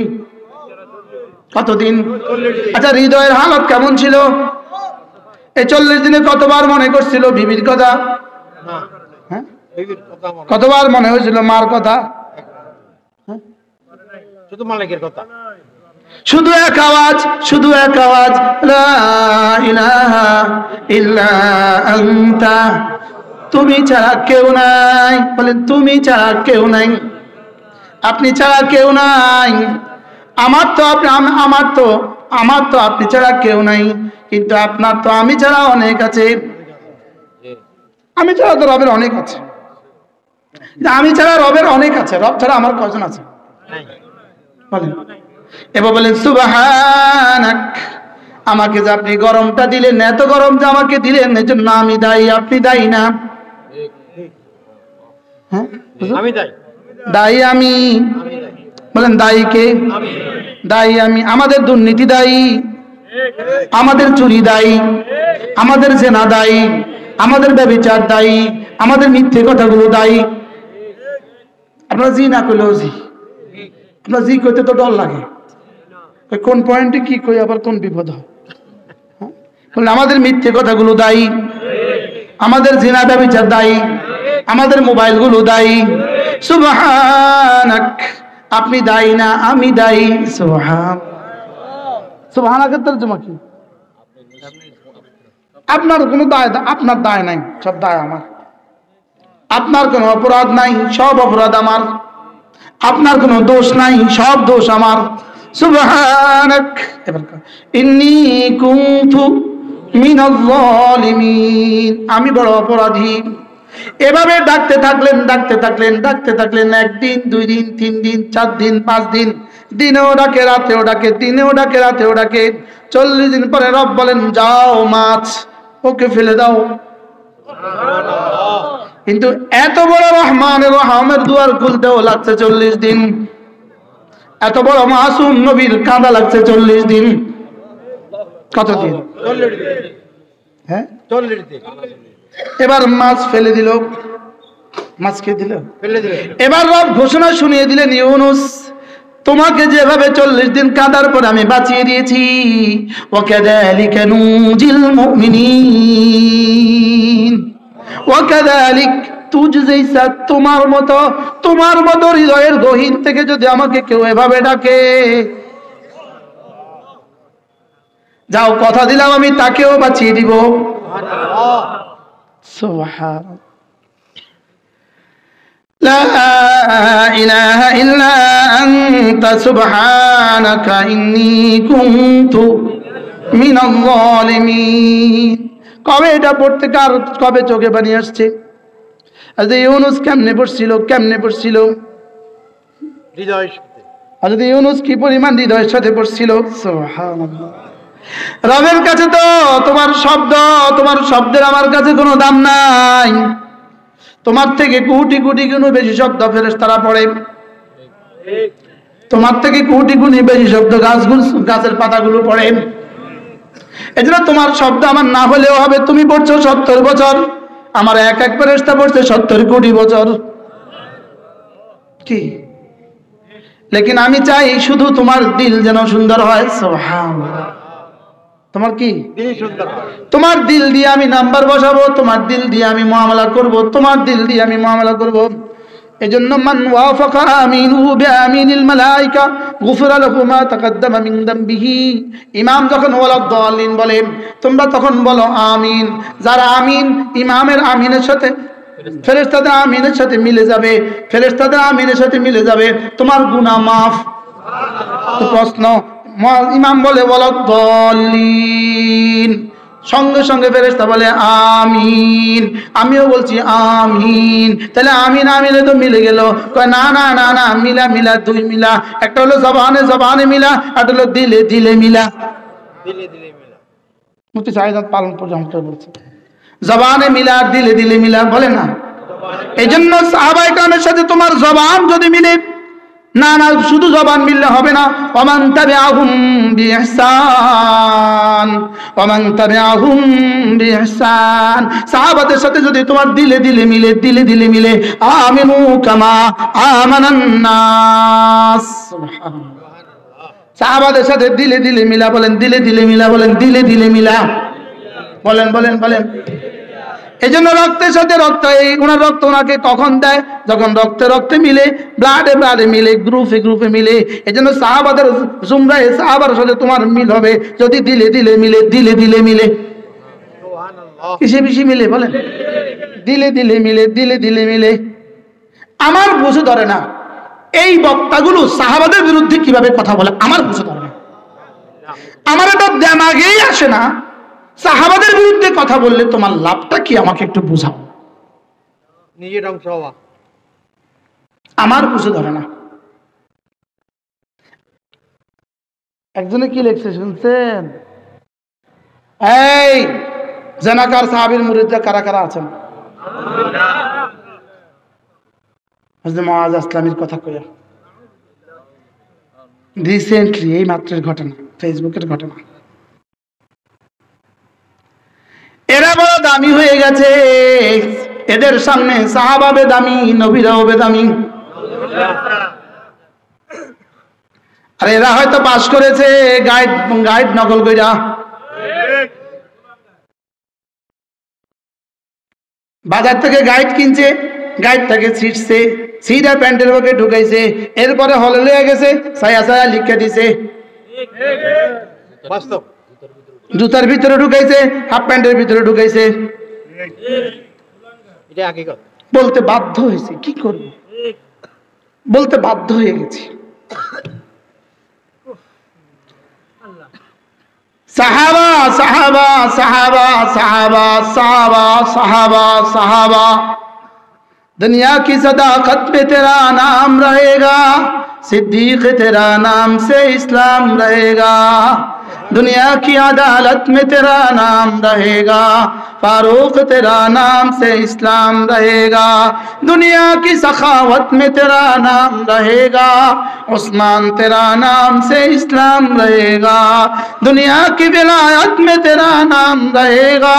কতদিন? আচ্ছা, হৃদয়ের হালত কেমন ছিল? এই 40 দিনে কতবার মনে করছিল বিবির কথা? হ্যাঁ, কতবার মনে হয়েছিল মার কথা? শুধু মালিকের কথা। শুধু এক আওয়াজ, শুধু এক আওয়াজ, লা ইলাহা ইল্লা আনতা, তুমি ছাড়া কেউ নাই। বলেন, তুমি ছাড়া কেউ নাই, আপনি ছাড়া কেউ নাই। আমার তো আপনি ছাড়া কেউ নাই, কিন্তু আপনার তো আমি ছাড়া অনেক আছে। আমি ছাড়া তো রবের অনেক আছে, আমি ছাড়া রবের অনেক আছে। রব ছাড়া আমার কয়জন আছে? বলেন। এবার বলেন সুবহানাক, আমাকে যে আপনি গরমটা দিলেন, এত গরম যে আমাকে দিলেন, এজন্য আমি দায়ী, আপনি দায়ী না। হ্যাঁ, আমি দায়ী, দায়ী আমি। বলেন, দায়ী কে? দায়ী আমি। আমাদের দুর্নীতি দায়ী, আমাদের চুরি দায়ী, আমাদের জেনা দায়ী, আমাদের ব্যভিচার দায়ী, আমাদের মিথ্যে কথাগুলো দায়ী। আপনারা জি না কইলেও জি, আপনার জি কইতে তো ডর লাগে, কোন পয়েন্টে কি কই আবার কোন বিপদ হয়। আমাদের মিথ্যে কথাগুলো দায়ী, আমাদের জিনা ব্যভিচার দায়ী, আমাদের মোবাইলগুলো দায়ী। সুবহানাক, আপনি দায়ী না, আমি দায়ী। সুবহানাকের তর্জমা কি? আপনার কোনো দায়, আপনার দায় নাই, সব দায় আমার। আপনার কোনো অপরাধ নাই, সব অপরাধ আমার। আপনার কোনো দোষ নাই, সব দোষ আমার। সুবহানাক। এবার ইন্নী কুনতু মিনাজ জালিমিন, আমি বড় অপরাধী। এভাবে ডাকতে থাকলেন, ডাকতে থাকলেন, ডাকতে থাকলেন। 1 দিন, 2 দিন, 3 দিন, 4 দিন, 5 দিন, দিনেও ডাকে, রাতেও ডাকে, দিনেও ডাকে, রাতেও ডাকে। 40 দিন পরে রব বলেন, যাও মাছ, ওকে ফেলে দাও। কিন্তু এত বড় রহমানের রহমের দুয়ার খুলতেও লাগছে 40 দিন। এত বড় মাসুম নবীর কাঁদা লাগছে 40 দিন। কতদিন? 40 দিন। হ্যাঁ, 40 দিন। এবার মাছ ফেলে দিল, মাছকে দিল, ফেলে দিল। এবার রব ঘোষণা শুনিয়ে দিলেন, ইউনুস, তোমাকে যেভাবে 40 দিন কাঁদার পর আমি বাঁচিয়ে দিয়েছি, ওয়া কাযালিকা নুনজিল মুমিনিন ওয়া কাযালিক তুজজাইসা, তোমার মতো হৃদয়ের গহীন থেকে যদি আমাকে কেউ এভাবে ডাকে, যাও, কথা দিলাম আমি তাকেও বাঁচিয়ে দিব। সুবহানাল্লাহ, লা ইলাহা ইল্লা আনতা সুবহানাকা ইন্নী কুনতু মিনাজ জালিমিন। কবে এটা পড়তে কার কবে চোখে পানি আসছে? আজ ইউনুস কেমনে পড়ছিল, কেমনে পড়ছিল? হৃদয়ের সাথে। আজ ইউনুস কি পরিমাণ হৃদয়ের সাথে পড়ছিল। সুবহানাল্লাহ। রবের কাছে তো তোমার শব্দের আমার কাছে কোনো দাম নাই। তোমার থেকে কোটি কোটি গুণ বেশি শব্দ ফেরেশতারা পড়ে, তোমার থেকে কোটি গুণ বেশি শব্দ গাছের পাতাগুলো পড়ে। এজন্য তোমার শব্দ আমার না হলেও হবে। তুমি পড়ছো 70 বছর, আমার এক ফেরেশতা পড়ছে 70 কোটি বছর। কি? লেকিন আমি চাই শুধু তোমার দিল যেন সুন্দর হয়। সুবহানাল্লাহ। তোমার কি? তোমার দিল দিয়ে আমি নাম্বার বসাবো, তোমার দিল দিয়ে আমি মুআমালা করব, তোমার দিল দিয়ে আমি মুআমালা করব। এজন্য মান ওয়াফাকা আমিনুহু বিআমিনিল মালায়েকা গুফিরা লাহু মা তাকাদ্দামা মিন যামবিহি। ইমাম যখন ওয়ালাদ-দাল্লিন বলে তোমরা তখন বলো আমিন। যারা আমিন, ইমামের আমিনের সাথে ফেরেশতাদের আমিনের সাথে মিলে যাবে, ফেরেশতাদের আমিনের সাথে মিলে যাবে, তোমার গুনাহ মাফ। তো প্রশ্ন, ইমাম বলে ওয়ালাদ-দাল্লিন, সঙ্গে সঙ্গে ফেরেশতা বলে আমিন, আমিও বলছি আমিন, তাহলে আমিন আমিনে তো মিলে গেল। কয় না না না না, মিলা মিলা, দুই মিলা, একটা হলো জবানে জবানে মিলা, একটা হলো দিলে দিলে মিলা। দিলে দিলে মিলা মুফতি সাইদাত পালন পর্যন্ত বলছে জবানে মিলা আর দিলে দিলে মিলা, বলে না। এই জন্য সাহাবায়ে কেরামের সাথে তোমার জবান যদি মিলে, না না শুধু জবান মিললে হবে না, ওমান তাবিআহুম বিইহসান, ওমান তাবিআহুম বিইহসান, সাহাবাদের সাথে যদি তোমার দিলে দিলে মিলে, দিলে দিলে মিলে, আমিনু কামা আমানান নাস, সুবহানাল্লাহ। সাহাবাদের সাথে দিলে দিলে মিলা, বলেন দিলে দিলে মিলা, বলেন দিলে দিলে মিলা, বলেন বলেন বলেন। এই জন্য রক্তের সাথে রক্ত, এই ওনার রক্ত ওনাকে কখন দেয়? যখন রক্তে রক্তে মিলে, ব্লাডে ব্লাডে মিলে, গ্রুপে গ্রুপে মিলে। এই জন্য সাহাবাদের জুমরায়ে সাহাবার সাথে তোমার মিল হবে যদি দিলে দিলে মিলে, দিলে দিলে মিলে। কিসে বেশি মিলে বলেন? দিলে দিলে মিলে, দিলে দিলে মিলে। আমার বুঝে ধরে না এই বক্তাগুলো সাহাবাদের বিরুদ্ধে কিভাবে কথা বলে, আমার বুঝে ধরে না। আমার এটা দেমাগেই আসে না, সাহাবাদের বিরুদ্ধে কথা বললে তোমার লাভটা কি, আমাকে একটু বুঝাও। নিজের ধ্বংস হওয়া আমার বুঝে ধরে না। একজনে কি লিখছে শুনছেন? এই জানাকার সাহাবীর মুরিদরা কারা কারা আছেন? হযরত মুআজ আসলামীর কথা কইয়া রিসেন্টলি, এই মাত্রের ঘটনা, ফেসবুকের ঘটনা। এরা বড় দামি হয়ে গেছে, এদের সামনে সাহাবা বেদামি, নবীরাও বেদামি। আর এরা হয়তো পাস করেছে গাইড গাইড নকল কইরা, বাজার থেকে গাইড কিনছে, গাইডটাকে ছিটছে, সিধা প্যান্টের বুকে ঢুকাইছে, এরপরে হলে লয়ে গেছে, ছায়া ছায়া লিখে দিছে, বাস্তব জুতার ভিতরে ঢুকাইছে, হাফ প্যান্টের ভিতরে ঢুকাইছে। এটা হাকিকত। বলতে বাধ্য হয়েছে, কি করব, বলতে বাধ্য হয়ে গেছি। সাহাবা সাহাবা সাহাবা সাহাবা সাহাবা সাহাবা সাহাবা, दुनिया की सदाकत पे तेरा नाम रहेगा, सिद्दीक तेरा नाम से इस्लाम रहेगा, दुनिया की अदालत में तेरा नाम रहेगा, फारूक तेरा नाम से इस्लाम रहेगा, दुनिया की सखावत में तेरा नाम रहेगा, उस्मान तेरा नाम से इस्लाम रहेगा, दुनिया की विलायत में तेरा नाम रहेगा,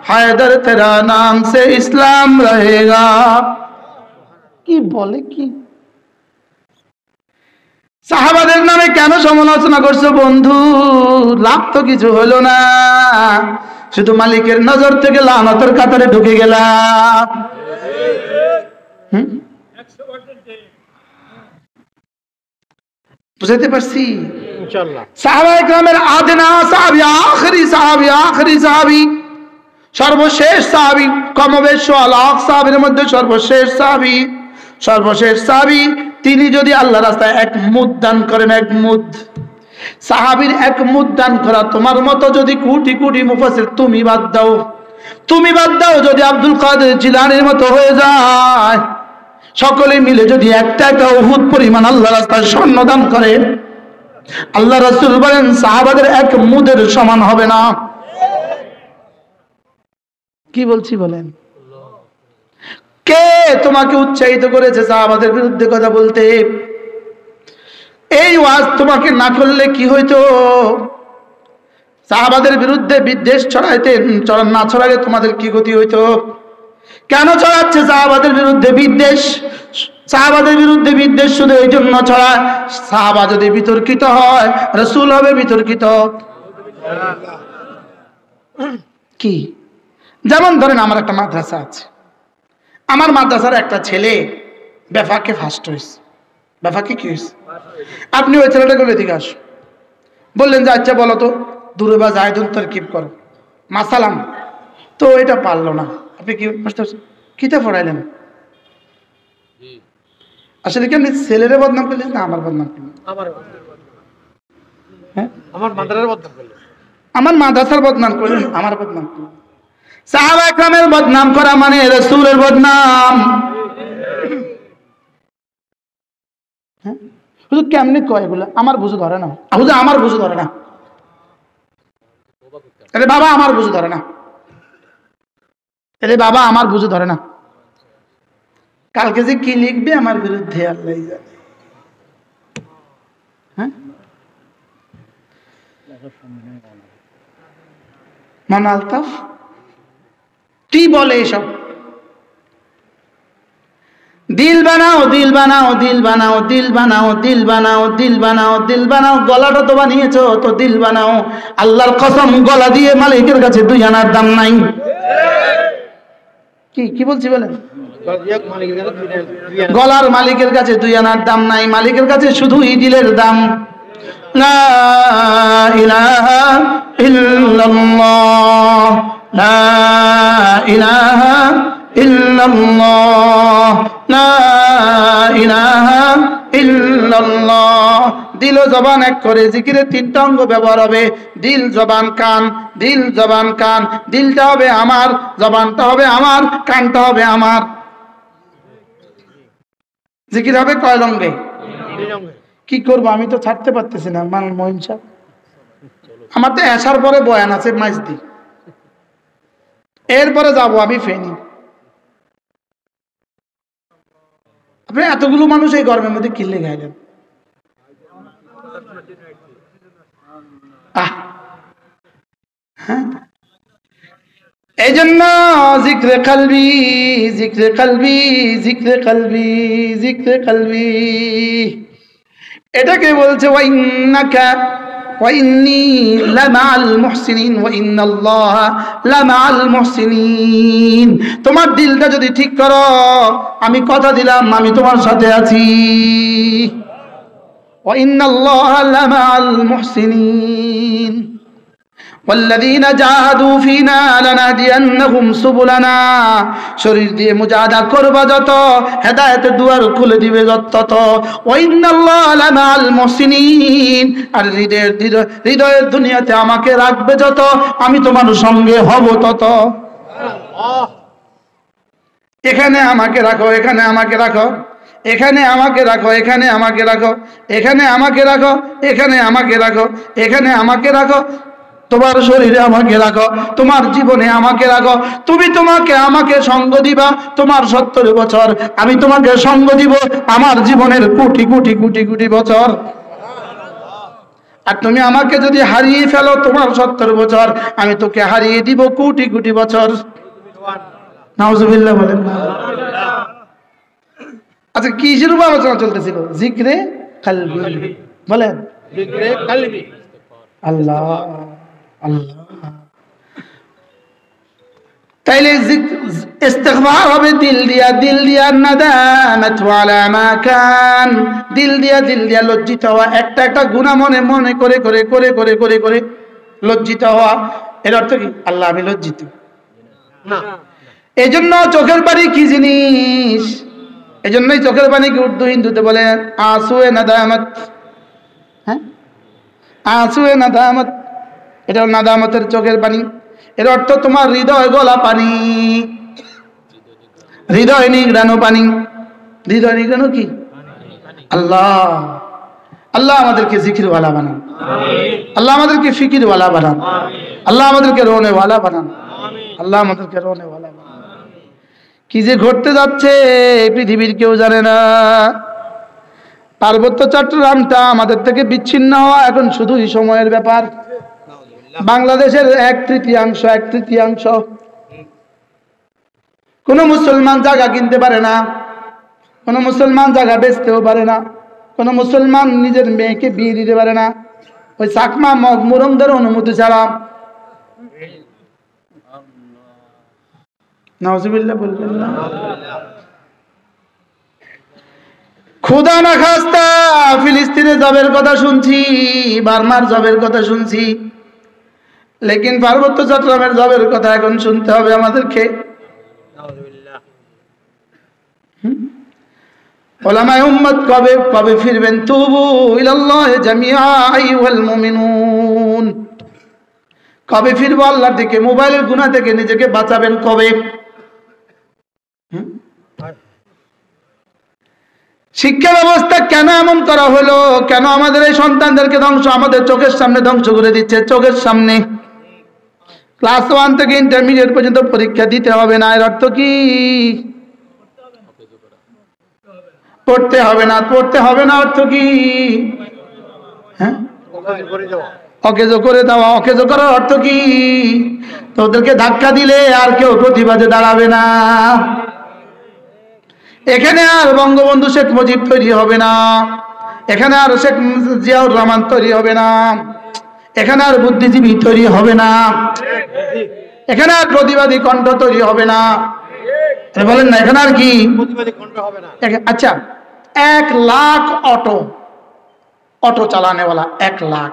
हैदर तेरा नाम से इस्लाम रहेगा। কি বলে কি? সাহাবাদের নামে কেন সমালোচনা করছো বন্ধু? লাভ তো কিছু হলো না, শুধু মালিকের নজর থেকে লানতের কাতারে ঢুকে গেলাম। বুঝাতে পারছি? ইনশাআল্লাহ। সাহাবায়ে কেরামের আদনা সাহাবী, আখরি সাহাবী, আখরি সাহাবী, সর্বশেষ সাহাবী, কমবেশ 100 লাখ সাহাবীর মধ্যে সর্বশেষ সাহাবী, সর্বশেষ সাহাবী। তিনি যদি আল্লাহ রাস্তায় এক মুদ দান করেন, এক মুদ, সাহাবীর এক মুদ দান করা তোমার মতো যদি কোটি কোটি মুফাসসির, তুমি বাদ দাও, তুমি বাদ দাও, যদি আব্দুল কাদের জিলানীর মতো হয়ে যায়, সকলে মিলে যদি একটা একটা উহুদ পরিমাণ আল্লাহ রাস্তায় স্বর্ণ দান করে, আল্লাহ রাসূল বলেন সাহাবাদের এক মুদের সমান হবে না। কি বলছি বলেন? কে তোমাকে উৎসাহিত করেছে সাহাবাদের বিরুদ্ধে কথা বলতে? এই ওয়াজ তোমাকে না করলে কি হইতো? সাহাবাদের বিরুদ্ধে বিদ্বেষ ছড়াইতে না ছড়ালে তোমাদের কি গতি হইতো? কেন ছড়াচ্ছে সাহাবাদের বিরুদ্ধে বিদ্বেষ? সাহাবাদের বিরুদ্ধে বিদ্বেষ শুধু এই জন্য ছড়ায়, সাহাবা যদি বিতর্কিত হয়, রাসূল হবে বিতর্কিত। কি? যেমন ধরেন আমার একটা মাদ্রাসা আছে, আমার মাদ্রাসার একটা ছেলে বেফাকে ফার্স্ট হয়েছে। বেফাকে কি হয়েছে? আপনি ওই ছেলেটাকে এদিকে আস, বললেন যে আচ্ছা বলো তো দূরে বা জায়দুন তারকিব করো মাসালাম, তো এটা পারলো না, আপনি কি কিতা পড়াইলেন? আসলে কি আপনি ছেলেরে বদনাম করলেন না আমার বদনাম করলেন? হ্যাঁ, আমার মাদ্রাসার বদনাম করলেন, আমার মাদ্রাসার বদনাম করলেন, আমার বদনাম করলেন। সাহাবা ইকরামের বদনাম করা মানে রাসূলের বদনাম। হ্যাঁ, হুজুর কেমনে কয় এগুলো? আমার বুঝে ধরে না হুজুর, আমার বুঝে ধরে না। আরে বাবা আমার বুঝে ধরে না, আরে বাবা আমার বুঝে ধরে না। কালকে যে কি লিখবে আমার বিরুদ্ধে আল্লাহই জানে। হ্যাঁ, মান আলতাফ কি বলে এসব? দিল বানাও, দিল বানাও, দিল বানাও, দিল বানাও, দিল বানাও, দিল বানাও, দিল বানাও। গলাটা তো বানিয়েছো, তো দিল বানাও। আল্লাহর কসম, গলা দিয়ে মালিকের কাছে 2 আনার দাম নাই। কি কি বলছি বলেন? গলার মালিকের কাছে 2 আনার দাম নাই, মালিকের কাছে শুধুই দিলের দাম। লা ইলাহা ইল্লাল্লাহ, লা ইলাহা ইল্লাল্লাহ, লা ইলাহা ইল্লাল্লাহ। দিল ও জবান এক করে জিকিরে 3টা অঙ্গ ব্যবহার হবে। দিল, জবান, কান। দিল, জবান, কান। দিলটা হবে আমার, জবানটা হবে আমার, কানটা হবে আমার। জিকির হবে কয় রঙে? কি করবো আমি তো ছাড়তে পারতেছি না মান মহিম সাহেব। আমার তো আসার পরে বয়ান আছে মাইজদি, এরপরে যাবো আমি ফেনি। আপনি এতগুলো মানুষ এই গরমের মধ্যে কিনলে গাইলেন? হ্যাঁ, এই জন্য জিক্রে কলবি, জিক্রে কলবি, জিক্রে কলবি, জিক্রে কলবি। এটাকে বলছে ওয়াইন্নাকা ওয়াইন্নী লামাআল মুহসিনিন ওয়াইন্নাল্লাহা লামাআল মুহসিনিন। তোমার দিলটা যদি ঠিক করো, আমি কথা দিলাম আমি তোমার সাথে আছি। ওয়াইন্নাল্লাহা লামাআল মুহসিনিন ওয়াল্লাযীনা জাহাদু ফীনা লানাহদিয়ান্নাহুম সুবুলানা। শরীর দিয়ে মুজাহাদা করবা যত, হেদায়েতের দুয়ার খুলে দিবে তত। ওয়াইন্নাল্লাহা লামাআল মুহসিনিন, আর হৃদয়ের দুনিয়াতে আমাকে রাখবে যত, আমি তোমার সঙ্গে হব তত। এখানে আমাকে রাখো, এখানে আমাকে রাখো, এখানে আমাকে রাখো, এখানে আমাকে রাখো, এখানে আমাকে রাখো, এখানে আমাকে রাখো, এখানে আমাকে রাখো। তোমার শরীরে আমাকে রাখো, তোমার জীবনে আমাকে রাখো। তুমি তোমাকে আমাকে সঙ্গ দিবা তোমার 70 বছর, আমি তোমাকে সঙ্গ দিব আমার জীবনের কোটি কোটি কোটি কোটি বছর। আর তুমি আমাকে যদি হারিয়ে ফেলো তোমার 70 বছর, আমি তোকে হারিয়ে দিব কোটি কোটি বছর। নাউজুবিল্লাহ বলেন না। আচ্ছা কিসের উপর আলোচনা চলতেছিল? জিক্রে কলবি বলেন, জিক্রে কলবি। আল্লাহ আল্লাহ। তাইলে ইস্তিগফার হবে দিল দিয়া, দিল দিয়া নাদামাত আলা মা কান, দিল দিয়া লজ্জিত হওয়া, একটা একটা গুনাহ মনে মনে করে করে করে করে করে করে লজ্জিত হওয়া। এর অর্থ কি? আল্লাহ আমি লজ্জিত না। এজন্য চোখের পানি কি জিনিস? এজন্যই চোখের পানিকে উর্দু হিন্দুতে বলে আসুয়ে নাদামাত। হ্যাঁ, আসুয়ে নাদামাত, এটা নাদামতের চোখের পানি। এর অর্থ তোমার হৃদয় গলা পানি, হৃদয় নিংড়ানো পানি। হৃদয় নিংড়ানো কি? আল্লাহ। আল্লাহ আমাদেরকে জিকিরওয়ালা বানান, আল্লাহ আমাদেরকে ফিকিরওয়ালা বানান, আল্লাহ আমাদেরকে রোনেওয়ালা বানান, আল্লাহ আমাদেরকে রোনেওয়ালা বানান। কি যে ঘটতে যাচ্ছে পৃথিবীর কেউ জানে না। পার্বত্য চট্টগ্রামটা আমাদের থেকে বিচ্ছিন্ন হওয়া এখন শুধুই সময়ের ব্যাপার। বাংলাদেশের 1/3 কোন মুসলমান জায়গা কিনতে পারে না, কোন মুসলমান জায়গা বেচতেও পারে না, কোন মুসলমান নিজের মেয়েকে বিয়ে দিতে পারে না ওই চাকমা মুরমদের অনুমতি ছাড়া। নাউজুবিল্লাহ বলবেন না। খোদা না খাস্তা ফিলিস্তিনে জবের কথা শুনছি, বার্মার জবের কথা শুনছি, লেকিন পার্বত্য চট্টগ্রামের জবের কথা এখন শুনতে হবে আমাদেরকে। উলামায়ে উম্মত কবে কবে ফিরবেন? তুবু ইলাল্লাহি জামিআ আইয়ুহাল মুমিনুন। কবে ফিরবো আল্লাহর দিকে? মোবাইলের গুনাহ থেকে নিজেকে বাঁচাবেন কবে? শিক্ষা ব্যবস্থা কেন এমন করা হলো? কেন আমাদের এই সন্তানদেরকে ধ্বংস, আমাদের চোখের সামনে ধ্বংস করে দিচ্ছে? চোখের সামনে ক্লাস 1 থেকে ইন্টারমিডিয়েট পর্যন্ত পরীক্ষা দিতে হবে না, এর অর্থ কি? পড়তে হবে না, পড়তে হবে না অর্থ কি? হ্যাঁ, অকেজো করে দেওয়া। অকেজো করার অর্থ কি? তোদেরকে ধাক্কা দিলে আর কেউ প্রতিবাদে দাঁড়াবে না। এখানে আর বঙ্গবন্ধু শেখ মুজিব তৈরি হবে না, এখানে আর শেখ জিয়াউর রহমান তৈরি হবে না, এখানে আর বুদ্ধিজীবী তৈরি হবে না, এখানে আর প্রতিবাদী কণ্ঠ তৈরি হবে না। বলেন না, এখানে আর কি প্রতিবাদী কণ্ঠ হবে না? আচ্ছা, 1 লাখ অটো চালানেওয়ালা 1 লাখ,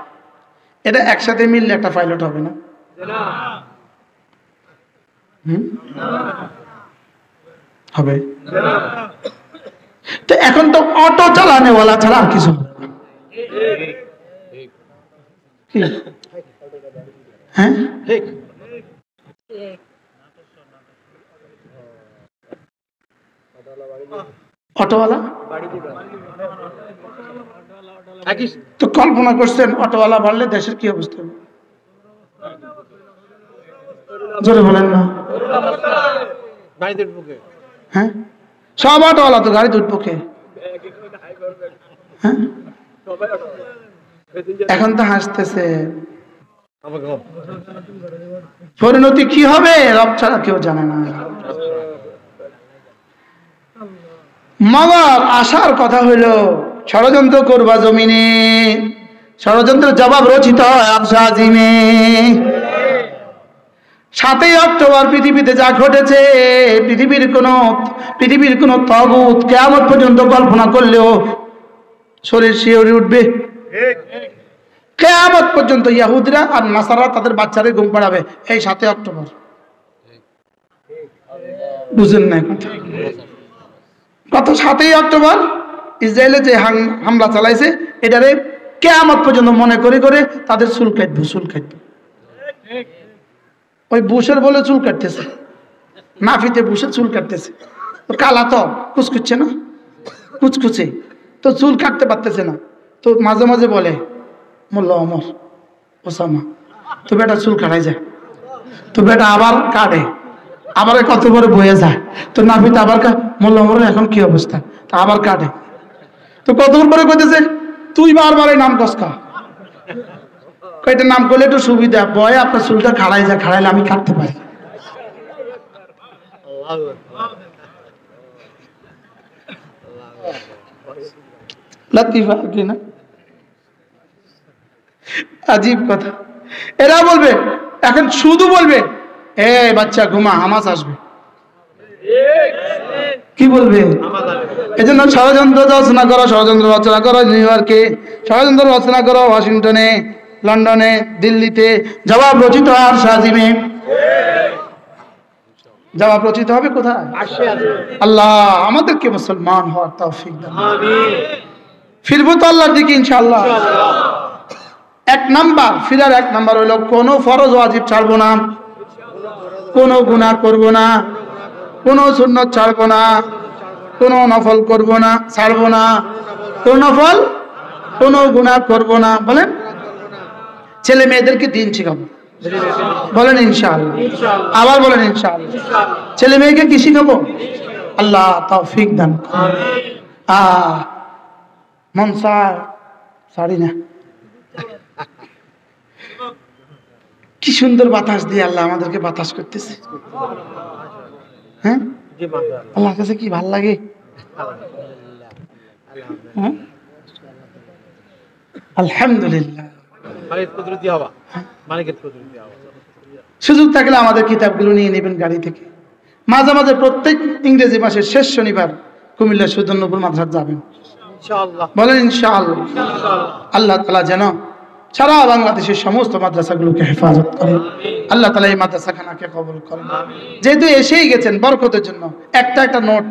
এটা একসাথে মিললে একটা পাইলট হবে না? হবে। তো এখন তো অটো চালানেওয়ালা ছাড়া আর কিছু হবে না। হ্যাঁ, অটোওয়ালা তো কল্পনা করছেন অটোওয়ালা বাড়লে দেশের কি অবস্থা হবে? জোরে বলেন না। হ্যাঁ, সব অটোওয়ালা তো গাড়ি উঠবো কে? হ্যাঁ, এখন তো হাসতেছে। পরিণতি কি হবে রব ছাড়া কেউ জানে না। মগর আসার কথা হইল ষড়যন্ত্র করবা জমিনে, ষড়যন্ত্রের জবাব রচিত হয় আরশে আজিমে। 7ই অক্টোবর পৃথিবীতে যা ঘটেছে, পৃথিবীর কোন তাগুত কিয়ামত পর্যন্ত কল্পনা করলেও শরীর শিহরে উঠবে। কিয়ামত পর্যন্ত ইহুদিরা আর নাসারা তাদের বাচ্চাদের ঘুম পাড়াবে এই 7ই অক্টোবর। বুঝেন না কত? 7ই অক্টোবর ইসরায়েলে যে হামলা চালাইছে, এটারে কিয়ামত পর্যন্ত মনে করে করে তাদের চুল কাটবে। ওই বুশের বলে চুল কাটতেছে, নাফিতে বুশের চুল কাটতেছে। কালা তো কুচকুচ্ছে না, কুচকুচে তো চুল কাটতে পারতেছে না, তো মাঝে মাঝে বলে মোল্লা ওমর, ওসামা তো বেটা চুল কাটাই যায়, তো বেটা আবার কাটে, আবার কত করে বয়ে যায়, তো নাফিতে আবার মোল্লা ওমরের এখন কি অবস্থা, তা আবার কাটে, তো কতক্ষণ পরে কইতেছে তুই বারবার এই নাম কসকা, কয়টা নাম করলে একটু সুবিধা, বয় আপনার চুলটা খাড়াই যায়, খাড়াইলে আমি কাটতে পারি। না আজীব কথা। এরা বলবে এখন শুধু বলবে এ বাচ্চা ঘুমা, হামাস আসবে। কি বলবে? এজন্য ষড়যন্ত্র রচনা করো, ষড়যন্ত্র রচনা করো নিউ ইয়র্কে, ষড়যন্ত্র রচনা করো ওয়াশিংটনে, লন্ডনে, দিল্লিতে, জবাব রচিত হয় আরশে আজিমে। জবাব রচিত হবে কোথায়? আল্লাহ আমাদেরকে মুসলমান হওয়ার তৌফিক দান। ফিরবো তো আল্লাহর দিকে ইনশাআল্লাহ। 1 নাম্বার ফিরার 1 নাম্বার হলো কোনো ফরজ ওয়াজিব ছাড়বো না, কোনো গুনাহ করব না, কোনো সুন্নত ছাড়বো না, কোনো নফল করব না, ছাড়বো না, কোনো নফল, কোনো গুনাহ করব না। বলেন ছেলে মেয়েদেরকে দিন শিখাবো, বলেন ইনশাআল্লাহ। আবার বলেন ইনশাআল্লাহ। ছেলে মেয়েকে কি শিখাবো? আল্লাহ তৌফিক দান করুন। মনসা সারি না, কি সুন্দর বাতাস দিয়ে আল্লাহ আমাদেরকে বাতাস করতেছে। হ্যাঁ, আল্লাহর কাছে কি ভাল লাগে। আলহামদুলিল্লাহ। সুযোগ থাকলে আমাদের কিতাবগুলো নিয়ে নেবেন গাড়ি থেকে, মাঝে মাঝে প্রত্যেক ইংরেজি মাসের শেষ শনিবার কুমিল্লা সুদনপুর মাদ্রাসা যাবেন। ইনশাআল্লাহ বলেন ইনশাআল্লাহ। আল্লাহ তাআলা যেন সারা বাংলাদেশের সমস্ত মাদ্রাসাগুলোকে হেফাজত করেন। আল্লাহ তাআলা এই মাদ্রাসাখানাকে কবুল করেন। যেহেতু এসেই গেছেন বরকতের জন্য একটা নোট